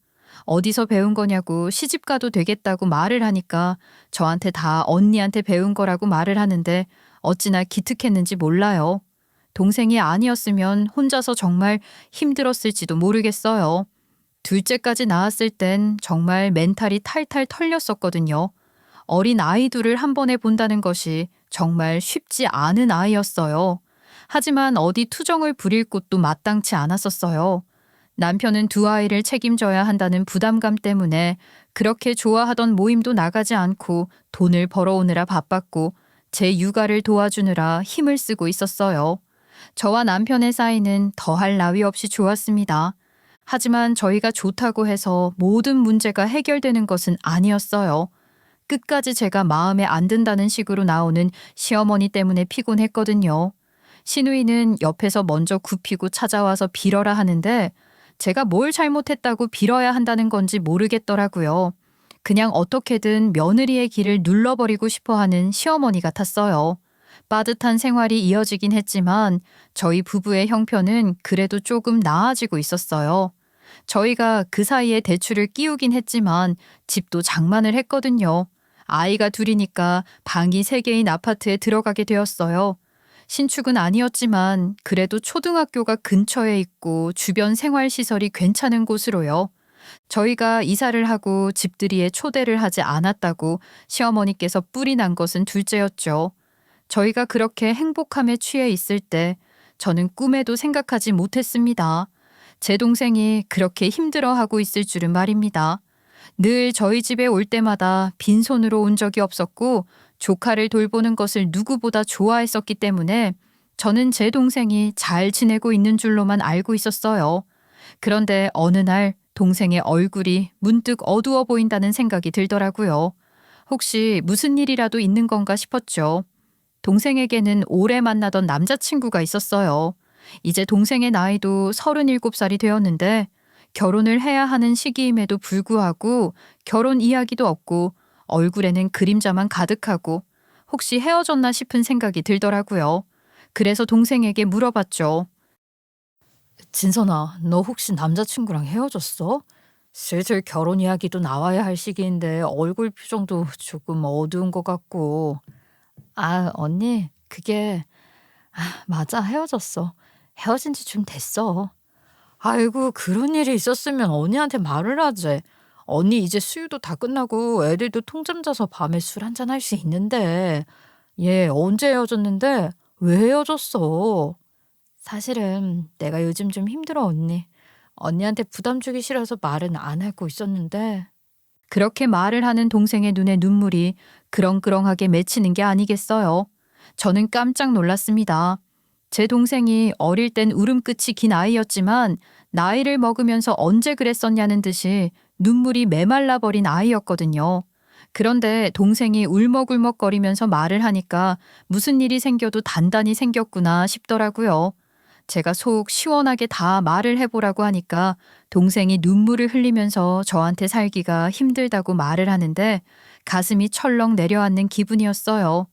[SPEAKER 1] 어디서 배운 거냐고 시집가도 되겠다고 말을 하니까 저한테 다 언니한테 배운 거라고 말을 하는데 어찌나 기특했는지 몰라요. 동생이 아니었으면 혼자서 정말 힘들었을지도 모르겠어요. 둘째까지 낳았을 땐 정말 멘탈이 탈탈 털렸었거든요. 어린 아이 둘을 한 번에 본다는 것이 정말 쉽지 않은 아이였어요. 하지만 어디 투정을 부릴 곳도 마땅치 않았었어요. 남편은 두 아이를 책임져야 한다는 부담감 때문에 그렇게 좋아하던 모임도 나가지 않고 돈을 벌어오느라 바빴고 제 육아를 도와주느라 힘을 쓰고 있었어요. 저와 남편의 사이는 더할 나위 없이 좋았습니다. 하지만 저희가 좋다고 해서 모든 문제가 해결되는 것은 아니었어요. 끝까지 제가 마음에 안 든다는 식으로 나오는 시어머니 때문에 피곤했거든요. 시누이는 옆에서 먼저 굽히고 찾아와서 빌어라 하는데 제가 뭘 잘못했다고 빌어야 한다는 건지 모르겠더라고요. 그냥 어떻게든 며느리의 길을 눌러버리고 싶어 하는 시어머니 같았어요. 빠듯한 생활이 이어지긴 했지만 저희 부부의 형편은 그래도 조금 나아지고 있었어요. 저희가 그 사이에 대출을 끼우긴 했지만 집도 장만을 했거든요. 아이가 둘이니까 방이 3개인 아파트에 들어가게 되었어요. 신축은 아니었지만 그래도 초등학교가 근처에 있고 주변 생활시설이 괜찮은 곳으로요. 저희가 이사를 하고 집들이에 초대를 하지 않았다고 시어머니께서 뿔이 난 것은 둘째였죠. 저희가 그렇게 행복함에 취해 있을 때 저는 꿈에도 생각하지 못했습니다. 제 동생이 그렇게 힘들어하고 있을 줄은 말입니다. 늘 저희 집에 올 때마다 빈손으로 온 적이 없었고 조카를 돌보는 것을 누구보다 좋아했었기 때문에 저는 제 동생이 잘 지내고 있는 줄로만 알고 있었어요. 그런데 어느 날 동생의 얼굴이 문득 어두워 보인다는 생각이 들더라고요. 혹시 무슨 일이라도 있는 건가 싶었죠. 동생에게는 오래 만나던 남자친구가 있었어요. 이제 동생의 나이도 37살이 되었는데 결혼을 해야 하는 시기임에도 불구하고 결혼 이야기도 없고 얼굴에는 그림자만 가득하고 혹시 헤어졌나 싶은 생각이 들더라고요. 그래서 동생에게 물어봤죠.
[SPEAKER 2] 진선아, 너 혹시 남자친구랑 헤어졌어? 슬슬 결혼 이야기도 나와야 할 시기인데 얼굴 표정도 조금 어두운 것 같고. 언니, 그게 맞아, 헤어졌어. 헤어진 지 좀 됐어. 아이고, 그런 일이 있었으면 언니한테 말을 하지. 언니 이제 수유도 다 끝나고 애들도 통잠 자서 밤에 술 한잔 할 수 있는데. 얘 언제 헤어졌는데 왜 헤어졌어? 사실은 내가 요즘 좀 힘들어, 언니. 언니한테 부담 주기 싫어서 말은 안 하고 있었는데.
[SPEAKER 1] 그렇게 말을 하는 동생의 눈에 눈물이 그렁그렁하게 맺히는 게 아니겠어요. 저는 깜짝 놀랐습니다. 제 동생이 어릴 땐 울음끝이 긴 아이였지만 나이를 먹으면서 언제 그랬었냐는 듯이 눈물이 메말라 버린 아이였거든요. 그런데 동생이 울먹울먹거리면서 말을 하니까 무슨 일이 생겨도 단단히 생겼구나 싶더라고요. 제가 속 시원하게 다 말을 해보라고 하니까 동생이 눈물을 흘리면서 저한테 살기가 힘들다고 말을 하는데 가슴이 철렁 내려앉는 기분이었어요.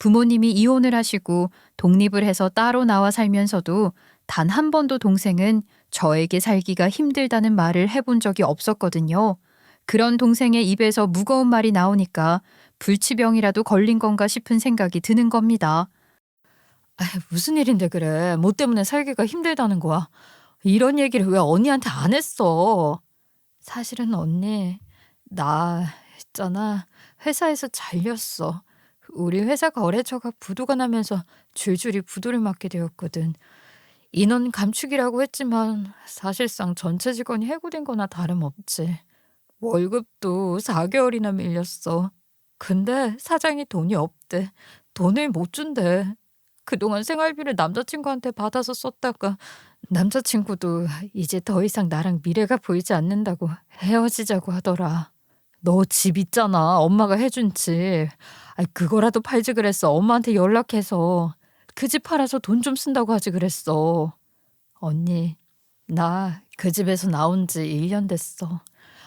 [SPEAKER 1] 부모님이 이혼을 하시고 독립을 해서 따로 나와 살면서도 단 한 번도 동생은 저에게 살기가 힘들다는 말을 해본 적이 없었거든요. 그런 동생의 입에서 무거운 말이 나오니까 불치병이라도 걸린 건가 싶은 생각이 드는 겁니다.
[SPEAKER 2] 무슨 일인데 그래. 뭐 때문에 살기가 힘들다는 거야. 이런 얘기를 왜 언니한테 안 했어? 사실은 언니, 나 있잖아. 회사에서 잘렸어. 우리 회사 거래처가 부도가 나면서 줄줄이 부도를 맞게 되었거든. 인원 감축이라고 했지만 사실상 전체 직원이 해고된 거나 다름없지. 월급도 4개월이나 밀렸어. 근데 사장이 돈이 없대. 돈을 못 준대. 그동안 생활비를 남자친구한테 받아서 썼다가 남자친구도 이제 더 이상 나랑 미래가 보이지 않는다고 헤어지자고 하더라. 너 집 있잖아. 엄마가 해준 집. 그거라도 팔지 그랬어. 엄마한테 연락해서. 그 집 팔아서 돈 좀 쓴다고 하지 그랬어. 언니, 나 그 집에서 나온 지 1년 됐어.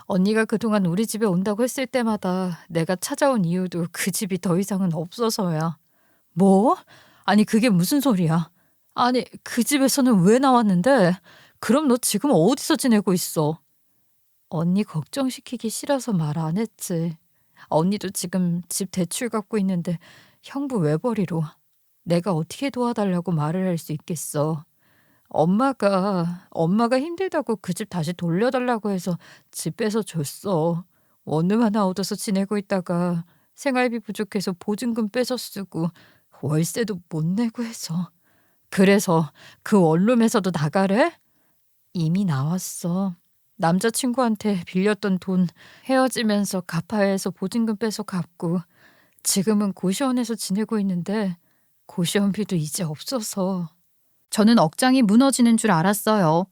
[SPEAKER 2] 언니가 그동안 우리 집에 온다고 했을 때마다 내가 찾아온 이유도 그 집이 더 이상은 없어서야. 뭐? 아니 그게 무슨 소리야? 아니 그 집에서는 왜 나왔는데? 그럼 너 지금 어디서 지내고 있어? 언니 걱정시키기 싫어서 말 안 했지. 언니도 지금 집 대출 갖고 있는데 형부 외벌이로. 내가 어떻게 도와달라고 말을 할 수 있겠어. 엄마가 힘들다고 그 집 다시 돌려달라고 해서 집 빼서 줬어. 원룸 하나 얻어서 지내고 있다가 생활비 부족해서 보증금 뺏어 쓰고 월세도 못 내고 해서. 그래서 그 원룸에서도 나가래? 이미 나왔어. 남자친구한테 빌렸던 돈 헤어지면서 갚아야 해서 보증금 빼서 갚고 지금은 고시원에서 지내고 있는데 고시원비도 이제 없어서.
[SPEAKER 1] 저는 억장이 무너지는 줄 알았어요.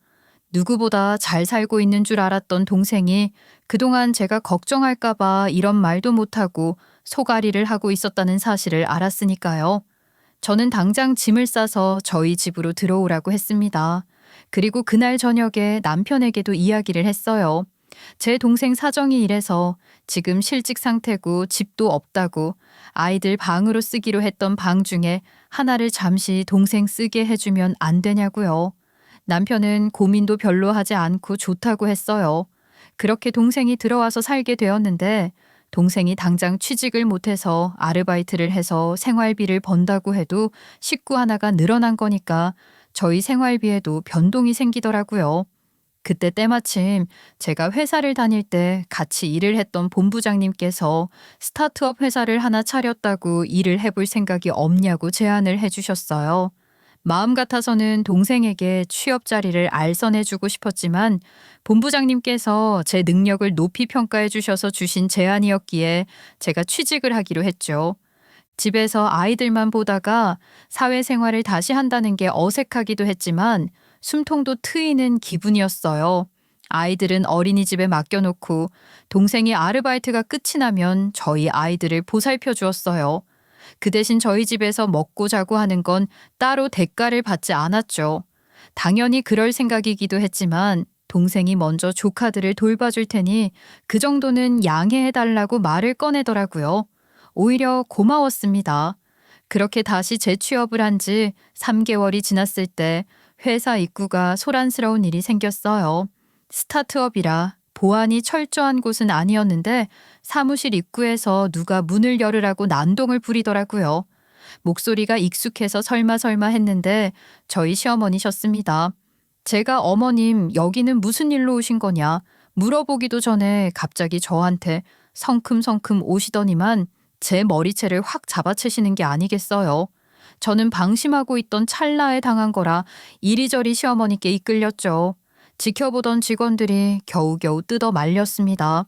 [SPEAKER 1] 누구보다 잘 살고 있는 줄 알았던 동생이 그동안 제가 걱정할까봐 이런 말도 못하고 소가리를 하고 있었다는 사실을 알았으니까요. 저는 당장 짐을 싸서 저희 집으로 들어오라고 했습니다. 그리고 그날 저녁에 남편에게도 이야기를 했어요. 제 동생 사정이 이래서 지금 실직 상태고 집도 없다고 아이들 방으로 쓰기로 했던 방 중에 하나를 잠시 동생 쓰게 해주면 안 되냐고요. 남편은 고민도 별로 하지 않고 좋다고 했어요. 그렇게 동생이 들어와서 살게 되었는데 동생이 당장 취직을 못해서 아르바이트를 해서 생활비를 번다고 해도 식구 하나가 늘어난 거니까 저희 생활비에도 변동이 생기더라고요. 그때 때마침 제가 회사를 다닐 때 같이 일을 했던 본부장님께서 스타트업 회사를 하나 차렸다고 일을 해볼 생각이 없냐고 제안을 해주셨어요. 마음 같아서는 동생에게 취업 자리를 알선해주고 싶었지만 본부장님께서 제 능력을 높이 평가해 주셔서 주신 제안이었기에 제가 취직을 하기로 했죠. 집에서 아이들만 보다가 사회생활을 다시 한다는 게 어색하기도 했지만 숨통도 트이는 기분이었어요. 아이들은 어린이집에 맡겨놓고 동생이 아르바이트가 끝이 나면 저희 아이들을 보살펴 주었어요. 그 대신 저희 집에서 먹고 자고 하는 건 따로 대가를 받지 않았죠. 당연히 그럴 생각이기도 했지만 동생이 먼저 조카들을 돌봐줄 테니 그 정도는 양해해달라고 말을 꺼내더라고요. 오히려 고마웠습니다. 그렇게 다시 재취업을 한 지 3개월이 지났을 때 회사 입구가 소란스러운 일이 생겼어요. 스타트업이라 보안이 철저한 곳은 아니었는데 사무실 입구에서 누가 문을 열으라고 난동을 부리더라고요. 목소리가 익숙해서 설마 했는데 저희 시어머니셨습니다. 제가 어머님 여기는 무슨 일로 오신 거냐 물어보기도 전에 갑자기 저한테 성큼성큼 오시더니만 제 머리채를 확 잡아채시는 게 아니겠어요. 저는 방심하고 있던 찰나에 당한 거라 이리저리 시어머니께 이끌렸죠. 지켜보던 직원들이 겨우겨우 뜯어 말렸습니다.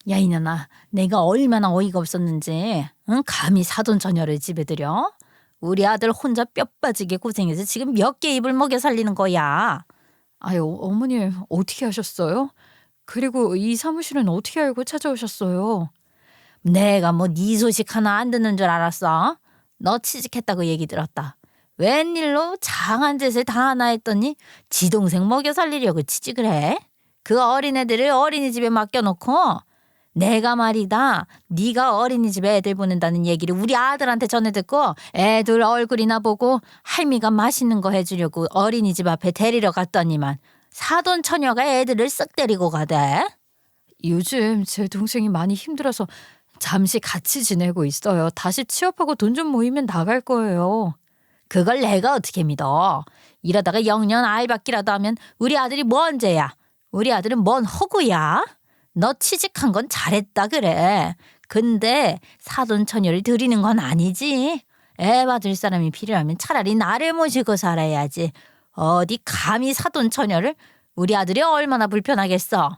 [SPEAKER 2] 야 이년아, 내가 얼마나 어이가 없었는지 응? 감히 사돈 처녀를 집에 들여? 우리 아들 혼자 뼈 빠지게 고생해서 지금 몇 개 입을 먹여 살리는 거야. 아유 어머님 어떻게 하셨어요? 그리고 이 사무실은 어떻게 알고 찾아오셨어요? 내가 뭐 네 소식 하나 안 듣는 줄 알았어? 너 취직했다고 얘기 들었다. 웬일로 장한 짓을 다 하나 했더니 지 동생 먹여 살리려고 치지 그래? 그 어린애들을 어린이집에 맡겨놓고 내가 말이다. 네가 어린이집에 애들 보낸다는 얘기를 우리 아들한테 전해 듣고 애들 얼굴이나 보고 할미가 맛있는 거 해주려고 어린이집 앞에 데리러 갔더니만 사돈 처녀가 애들을 쓱 데리고 가대.
[SPEAKER 1] 요즘 제 동생이 많이 힘들어서 잠시 같이 지내고 있어요. 다시 취업하고 돈 좀 모이면 나갈 거예요.
[SPEAKER 2] 그걸 내가 어떻게 믿어. 이러다가 영년 알바끼라도 하면 우리 아들이 뭔 죄야. 우리 아들은 뭔 허구야. 너 취직한 건 잘했다 그래. 근데 사돈 처녀를 들이는 건 아니지. 애 받을 사람이 필요하면 차라리 나를 모시고 살아야지. 어디 감히 사돈 처녀를. 우리 아들이 얼마나 불편하겠어.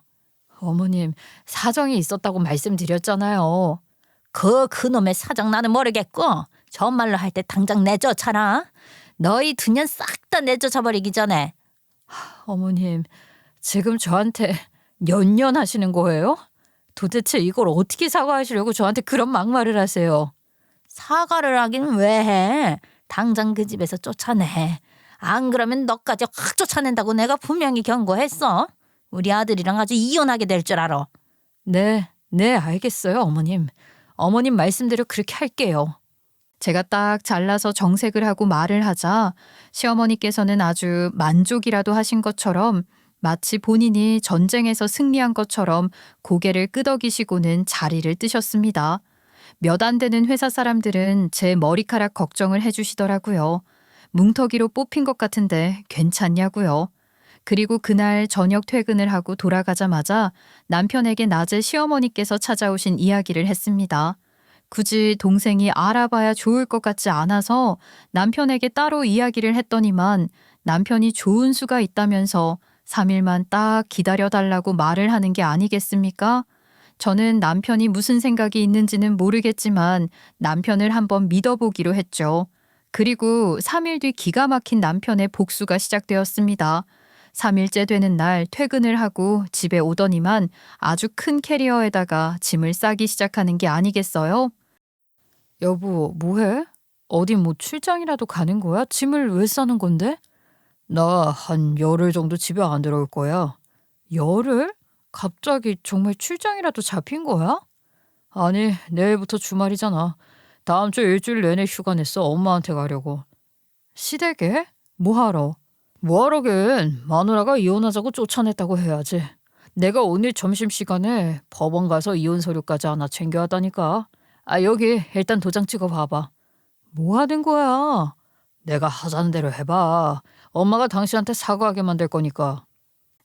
[SPEAKER 1] 어머님, 사정이 있었다고 말씀드렸잖아요.
[SPEAKER 2] 그놈의 사정 나는 모르겠고 정말로 할 때 당장 내쫓아라. 너희 2년 싹 다 내쫓아버리기 전에.
[SPEAKER 1] 어머님, 지금 저한테 연연하시는 거예요? 도대체 이걸 어떻게 사과하시려고 저한테 그런 막말을 하세요?
[SPEAKER 2] 사과를 하긴 왜 해. 당장 그 집에서 쫓아내. 안 그러면 너까지 확 쫓아낸다고 내가 분명히 경고했어. 우리 아들이랑 아주 이혼하게 될 줄 알아.
[SPEAKER 1] 네, 알겠어요, 어머님. 어머님 말씀대로 그렇게 할게요. 제가 딱 잘라서 정색을 하고 말을 하자 시어머니께서는 아주 만족이라도 하신 것처럼 마치 본인이 전쟁에서 승리한 것처럼 고개를 끄덕이시고는 자리를 뜨셨습니다. 몇 안 되는 회사 사람들은 제 머리카락 걱정을 해주시더라고요. 뭉터기로 뽑힌 것 같은데 괜찮냐고요. 그리고 그날 저녁 퇴근을 하고 돌아가자마자 남편에게 낮에 시어머니께서 찾아오신 이야기를 했습니다. 굳이 동생이 알아봐야 좋을 것 같지 않아서 남편에게 따로 이야기를 했더니만 남편이 좋은 수가 있다면서 3일만 딱 기다려달라고 말을 하는 게 아니겠습니까? 저는 남편이 무슨 생각이 있는지는 모르겠지만 남편을 한번 믿어보기로 했죠. 그리고 3일 뒤 기가 막힌 남편의 복수가 시작되었습니다. 3일째 되는 날 퇴근을 하고 집에 오더니만 아주 큰 캐리어에다가 짐을 싸기 시작하는 게 아니겠어요? 여보, 뭐해? 어디 뭐 출장이라도 가는 거야? 짐을 왜 싸는 건데? 나 한 열흘 정도 집에 안 들어올 거야. 열흘? 갑자기 정말 출장이라도 잡힌 거야? 아니, 내일부터 주말이잖아. 다음 주 일주일 내내 휴가 냈어. 엄마한테 가려고. 시댁에? 뭐하러? 뭐하러긴. 마누라가 이혼하자고 쫓아냈다고 해야지. 내가 오늘 점심시간에 법원 가서 이혼 서류까지 하나 챙겨왔다니까. 여기 일단 도장 찍어 봐봐. 뭐 하는 거야? 내가 하자는 대로 해봐. 엄마가 당신한테 사과하게 만들 거니까.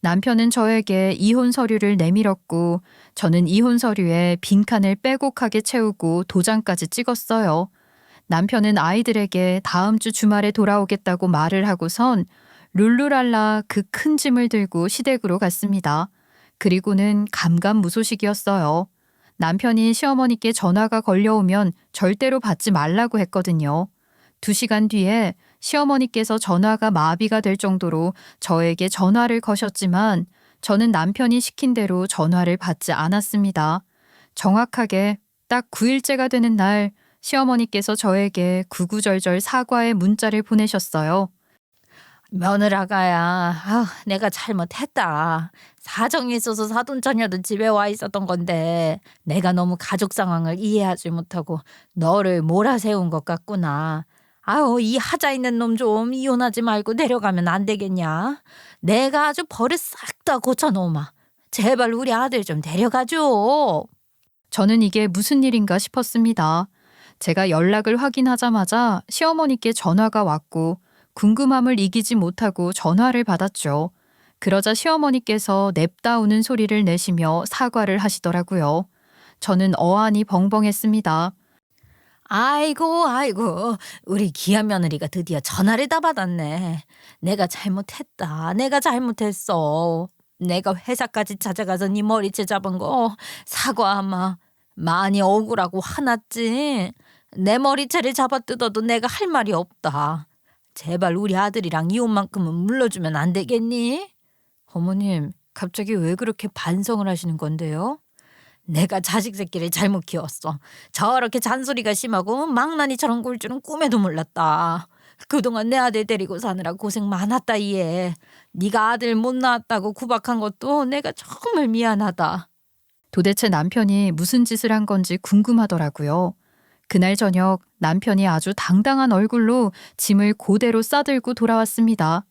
[SPEAKER 1] 남편은 저에게 이혼 서류를 내밀었고 저는 이혼 서류에 빈칸을 빼곡하게 채우고 도장까지 찍었어요. 남편은 아이들에게 다음 주 주말에 돌아오겠다고 말을 하고선 룰루랄라 그 큰 짐을 들고 시댁으로 갔습니다. 그리고는 감감무소식이었어요. 남편이 시어머니께 전화가 걸려오면 절대로 받지 말라고 했거든요. 2시간 뒤에 시어머니께서 전화가 마비가 될 정도로 저에게 전화를 거셨지만 저는 남편이 시킨 대로 전화를 받지 않았습니다. 정확하게 딱 9일째가 되는 날 시어머니께서 저에게 구구절절 사과의 문자를 보내셨어요.
[SPEAKER 2] 며느라가야, 내가 잘못했다. 사정이 있어서 사돈처녀도 집에 와 있었던 건데 내가 너무 가족 상황을 이해하지 못하고 너를 몰아세운 것 같구나. 이 하자 있는 놈 좀 이혼하지 말고 내려가면 안 되겠냐? 내가 아주 버릇 싹 다 고쳐놓으마. 제발 우리 아들 좀 데려가줘.
[SPEAKER 1] 저는 이게 무슨 일인가 싶었습니다. 제가 연락을 확인하자마자 시어머니께 전화가 왔고 궁금함을 이기지 못하고 전화를 받았죠. 그러자 시어머니께서 냅다 우는 소리를 내시며 사과를 하시더라고요. 저는 어안이 벙벙했습니다.
[SPEAKER 2] 아이고 우리 귀한 며느리가 드디어 전화를 다 받았네. 내가 잘못했다. 내가 잘못했어. 내가 회사까지 찾아가서 네 머리채 잡은 거 사과하마. 많이 억울하고 화났지. 내 머리채를 잡아 뜯어도 내가 할 말이 없다. 제발 우리 아들이랑 이혼만큼은 물러주면 안 되겠니?
[SPEAKER 1] 어머님, 갑자기 왜 그렇게 반성을 하시는 건데요?
[SPEAKER 2] 내가 자식 새끼를 잘못 키웠어. 저렇게 잔소리가 심하고 망나니처럼 굴 줄은 꿈에도 몰랐다. 그동안 내 아들 데리고 사느라 고생 많았다 얘. 네가 아들 못 낳았다고 구박한 것도 내가 정말 미안하다.
[SPEAKER 1] 도대체 남편이 무슨 짓을 한 건지 궁금하더라고요. 그날 저녁 남편이 아주 당당한 얼굴로 짐을 고대로 싸들고 돌아왔습니다.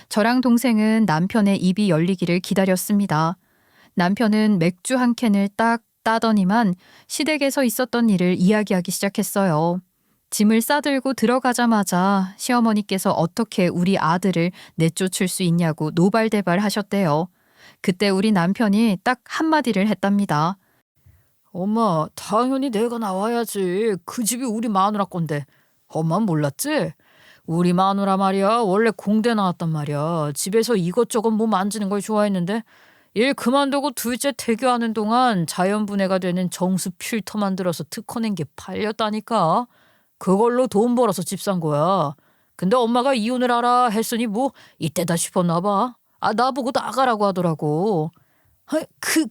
[SPEAKER 1] 저랑 동생은 남편의 입이 열리기를 기다렸습니다. 남편은 맥주 한 캔을 딱 따더니만 시댁에서 있었던 일을 이야기하기 시작했어요. 짐을 싸들고 들어가자마자 시어머니께서 어떻게 우리 아들을 내쫓을 수 있냐고 노발대발 하셨대요. 그때 우리 남편이 딱 한마디를 했답니다.
[SPEAKER 2] 엄마, 당연히 내가 나와야지. 그 집이 우리 마누라 건데. 엄만 몰랐지? 우리 마누라 말이야. 원래 공대 나왔단 말이야. 집에서 이것저것 뭐 만지는 걸 좋아했는데 일 그만두고 둘째 태교하는 동안 자연분해가 되는 정수 필터 만들어서 특허 낸 게 팔렸다니까. 그걸로 돈 벌어서 집 산 거야. 근데 엄마가 이혼을 하라 했으니 뭐 이때다 싶었나 봐. 나보고 나가라고 하더라고.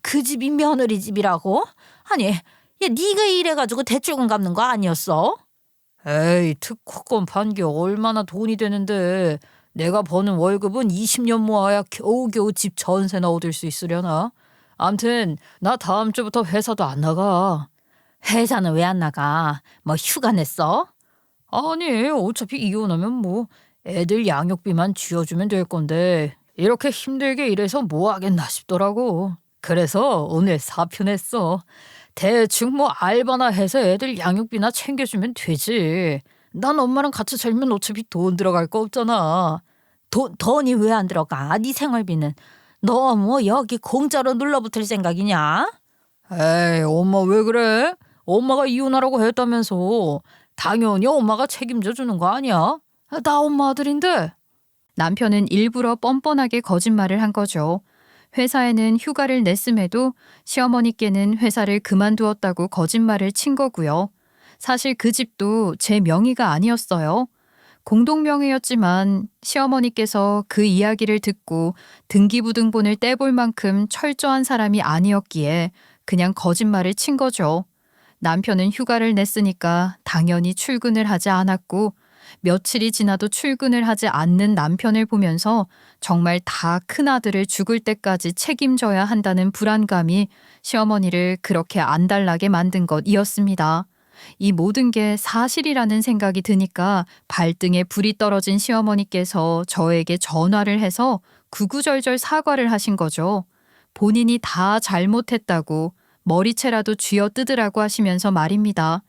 [SPEAKER 2] 그 집이 며느리 집이라고? 아니, 야, 네가 이래가지고 대출금 갚는 거 아니었어? 에이, 특허권 판 게 얼마나 돈이 되는데. 내가 버는 월급은 20년 모아야 겨우겨우 집 전세나 얻을 수 있으려나? 암튼 나 다음 주부터 회사도 안 나가. 회사는 왜 안 나가? 뭐 휴가 냈어? 아니, 어차피 이혼하면 뭐 애들 양육비만 쥐어주면 될 건데 이렇게 힘들게 일해서 뭐 하겠나 싶더라고. 그래서 오늘 사표 냈어. 대충 뭐 알바나 해서 애들 양육비나 챙겨주면 되지. 난 엄마랑 같이 살면 어차피 돈 들어갈 거 없잖아. 돈이 왜 안 들어가? 네 생활비는. 너 뭐 여기 공짜로 눌러붙을 생각이냐? 에이, 엄마 왜 그래? 엄마가 이혼하라고 했다면서. 당연히 엄마가 책임져 주는 거 아니야? 나 엄마 아들인데.
[SPEAKER 1] 남편은 일부러 뻔뻔하게 거짓말을 한 거죠. 회사에는 휴가를 냈음에도 시어머니께는 회사를 그만두었다고 거짓말을 친 거고요. 사실 그 집도 제 명의가 아니었어요. 공동명의였지만 시어머니께서 그 이야기를 듣고 등기부등본을 떼볼 만큼 철저한 사람이 아니었기에 그냥 거짓말을 친 거죠. 남편은 휴가를 냈으니까 당연히 출근을 하지 않았고 며칠이 지나도 출근을 하지 않는 남편을 보면서 정말 다 큰아들을 죽을 때까지 책임져야 한다는 불안감이 시어머니를 그렇게 안달나게 만든 것이었습니다. 이 모든 게 사실이라는 생각이 드니까 발등에 불이 떨어진 시어머니께서 저에게 전화를 해서 구구절절 사과를 하신 거죠. 본인이 다 잘못했다고 머리채라도 쥐어뜯으라고 하시면서 말입니다.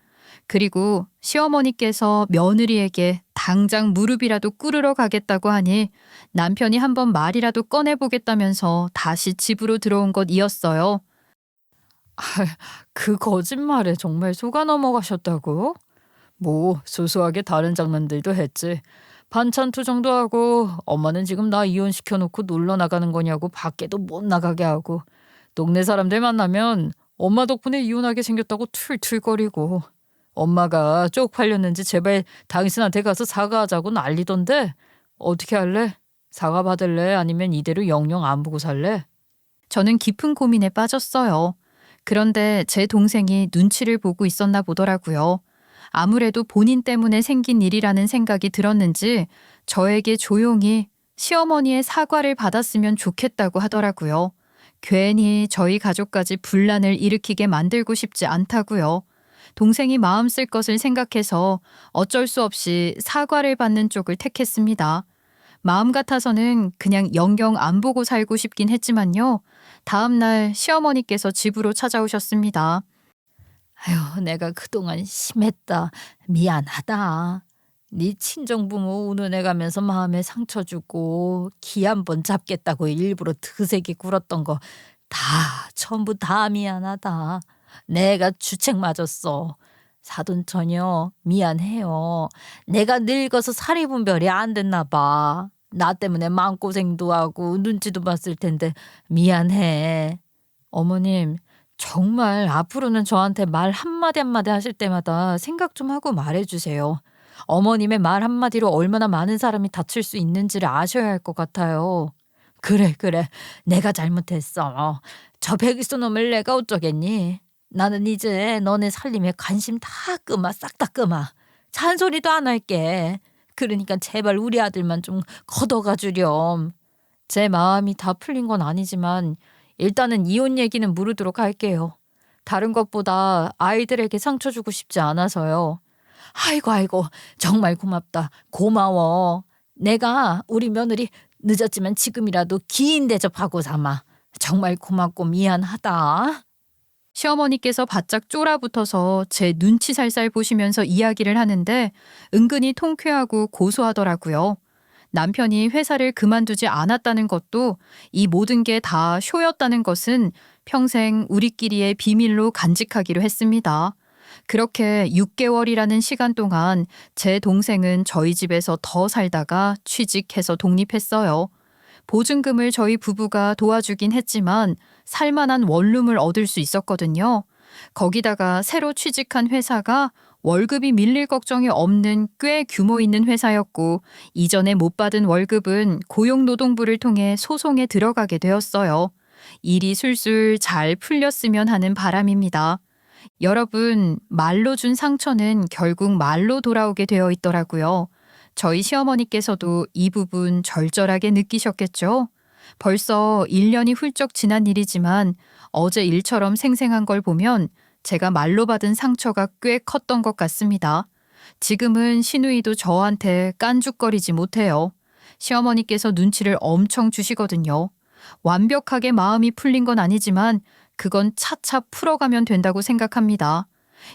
[SPEAKER 1] 그리고 시어머니께서 며느리에게 당장 무릎이라도 꿇으러 가겠다고 하니 남편이 한번 말이라도 꺼내보겠다면서 다시 집으로 들어온 것이었어요.
[SPEAKER 2] 그 거짓말에 정말 속아 넘어가셨다고? 뭐 소소하게 다른 장난들도 했지. 반찬 투정도 하고 엄마는 지금 나 이혼시켜놓고 놀러 나가는 거냐고 밖에도 못 나가게 하고 동네 사람들 만나면 엄마 덕분에 이혼하게 생겼다고 툴툴거리고 엄마가 쪽팔렸는지 제발 당신한테 가서 사과하자고 난리던데 어떻게 할래? 사과 받을래? 아니면 이대로 영영 안 보고 살래?
[SPEAKER 1] 저는 깊은 고민에 빠졌어요. 그런데 제 동생이 눈치를 보고 있었나 보더라고요. 아무래도 본인 때문에 생긴 일이라는 생각이 들었는지 저에게 조용히 시어머니의 사과를 받았으면 좋겠다고 하더라고요. 괜히 저희 가족까지 분란을 일으키게 만들고 싶지 않다고요. 동생이 마음 쓸 것을 생각해서 어쩔 수 없이 사과를 받는 쪽을 택했습니다. 마음 같아서는 그냥 영영 안 보고 살고 싶긴 했지만요. 다음 날 시어머니께서 집으로 찾아오셨습니다.
[SPEAKER 2] 아휴, 내가 그동안 심했다. 미안하다. 네 친정부모 운운해가면서 마음에 상처 주고 기 한 번 잡겠다고 일부러 드세게 굴었던 거 다 전부 다 미안하다. 내가 주책 맞았어. 사돈처녀 미안해요. 내가 늙어서 살이 분별이 안 됐나 봐. 나 때문에 마음고생도 하고 눈치도 봤을 텐데 미안해. 어머님, 정말 앞으로는 저한테 말 한마디 한마디 하실 때마다 생각 좀 하고 말해주세요. 어머님의 말 한마디로 얼마나 많은 사람이 다칠 수 있는지를 아셔야 할 것 같아요. 그래, 내가 잘못했어. 저 백일소 놈을 내가 어쩌겠니? 나는 이제 너네 살림에 관심 다 끄마, 싹 다 끄마. 잔소리도 안 할게. 그러니까 제발 우리 아들만 좀 걷어가 주렴.
[SPEAKER 1] 제 마음이 다 풀린 건 아니지만 일단은 이혼 얘기는 무르도록 할게요. 다른 것보다 아이들에게 상처 주고 싶지 않아서요.
[SPEAKER 2] 아이고 정말 고맙다. 고마워. 내가 우리 며느리 늦었지만 지금이라도 긴 대접하고 삼아. 정말 고맙고 미안하다.
[SPEAKER 1] 시어머니께서 바짝 쫄아붙어서 제 눈치 살살 보시면서 이야기를 하는데 은근히 통쾌하고 고소하더라고요. 남편이 회사를 그만두지 않았다는 것도 이 모든 게 다 쇼였다는 것은 평생 우리끼리의 비밀로 간직하기로 했습니다. 그렇게 6개월이라는 시간 동안 제 동생은 저희 집에서 더 살다가 취직해서 독립했어요. 보증금을 저희 부부가 도와주긴 했지만 살만한 원룸을 얻을 수 있었거든요. 거기다가 새로 취직한 회사가 월급이 밀릴 걱정이 없는 꽤 규모 있는 회사였고 이전에 못 받은 월급은 고용노동부를 통해 소송에 들어가게 되었어요. 일이 술술 잘 풀렸으면 하는 바람입니다. 여러분, 말로 준 상처는 결국 말로 돌아오게 되어 있더라고요. 저희 시어머니께서도 이 부분 절절하게 느끼셨겠죠? 벌써 1년이 훌쩍 지난 일이지만 어제 일처럼 생생한 걸 보면 제가 말로 받은 상처가 꽤 컸던 것 같습니다. 지금은 시누이도 저한테 깐죽거리지 못해요. 시어머니께서 눈치를 엄청 주시거든요. 완벽하게 마음이 풀린 건 아니지만 그건 차차 풀어가면 된다고 생각합니다.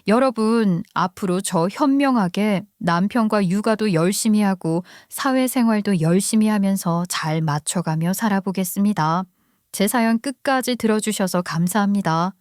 [SPEAKER 1] 여러분, 앞으로 저 현명하게 남편과 육아도 열심히 하고 사회생활도 열심히 하면서 잘 맞춰가며 살아보겠습니다. 제 사연 끝까지 들어주셔서 감사합니다.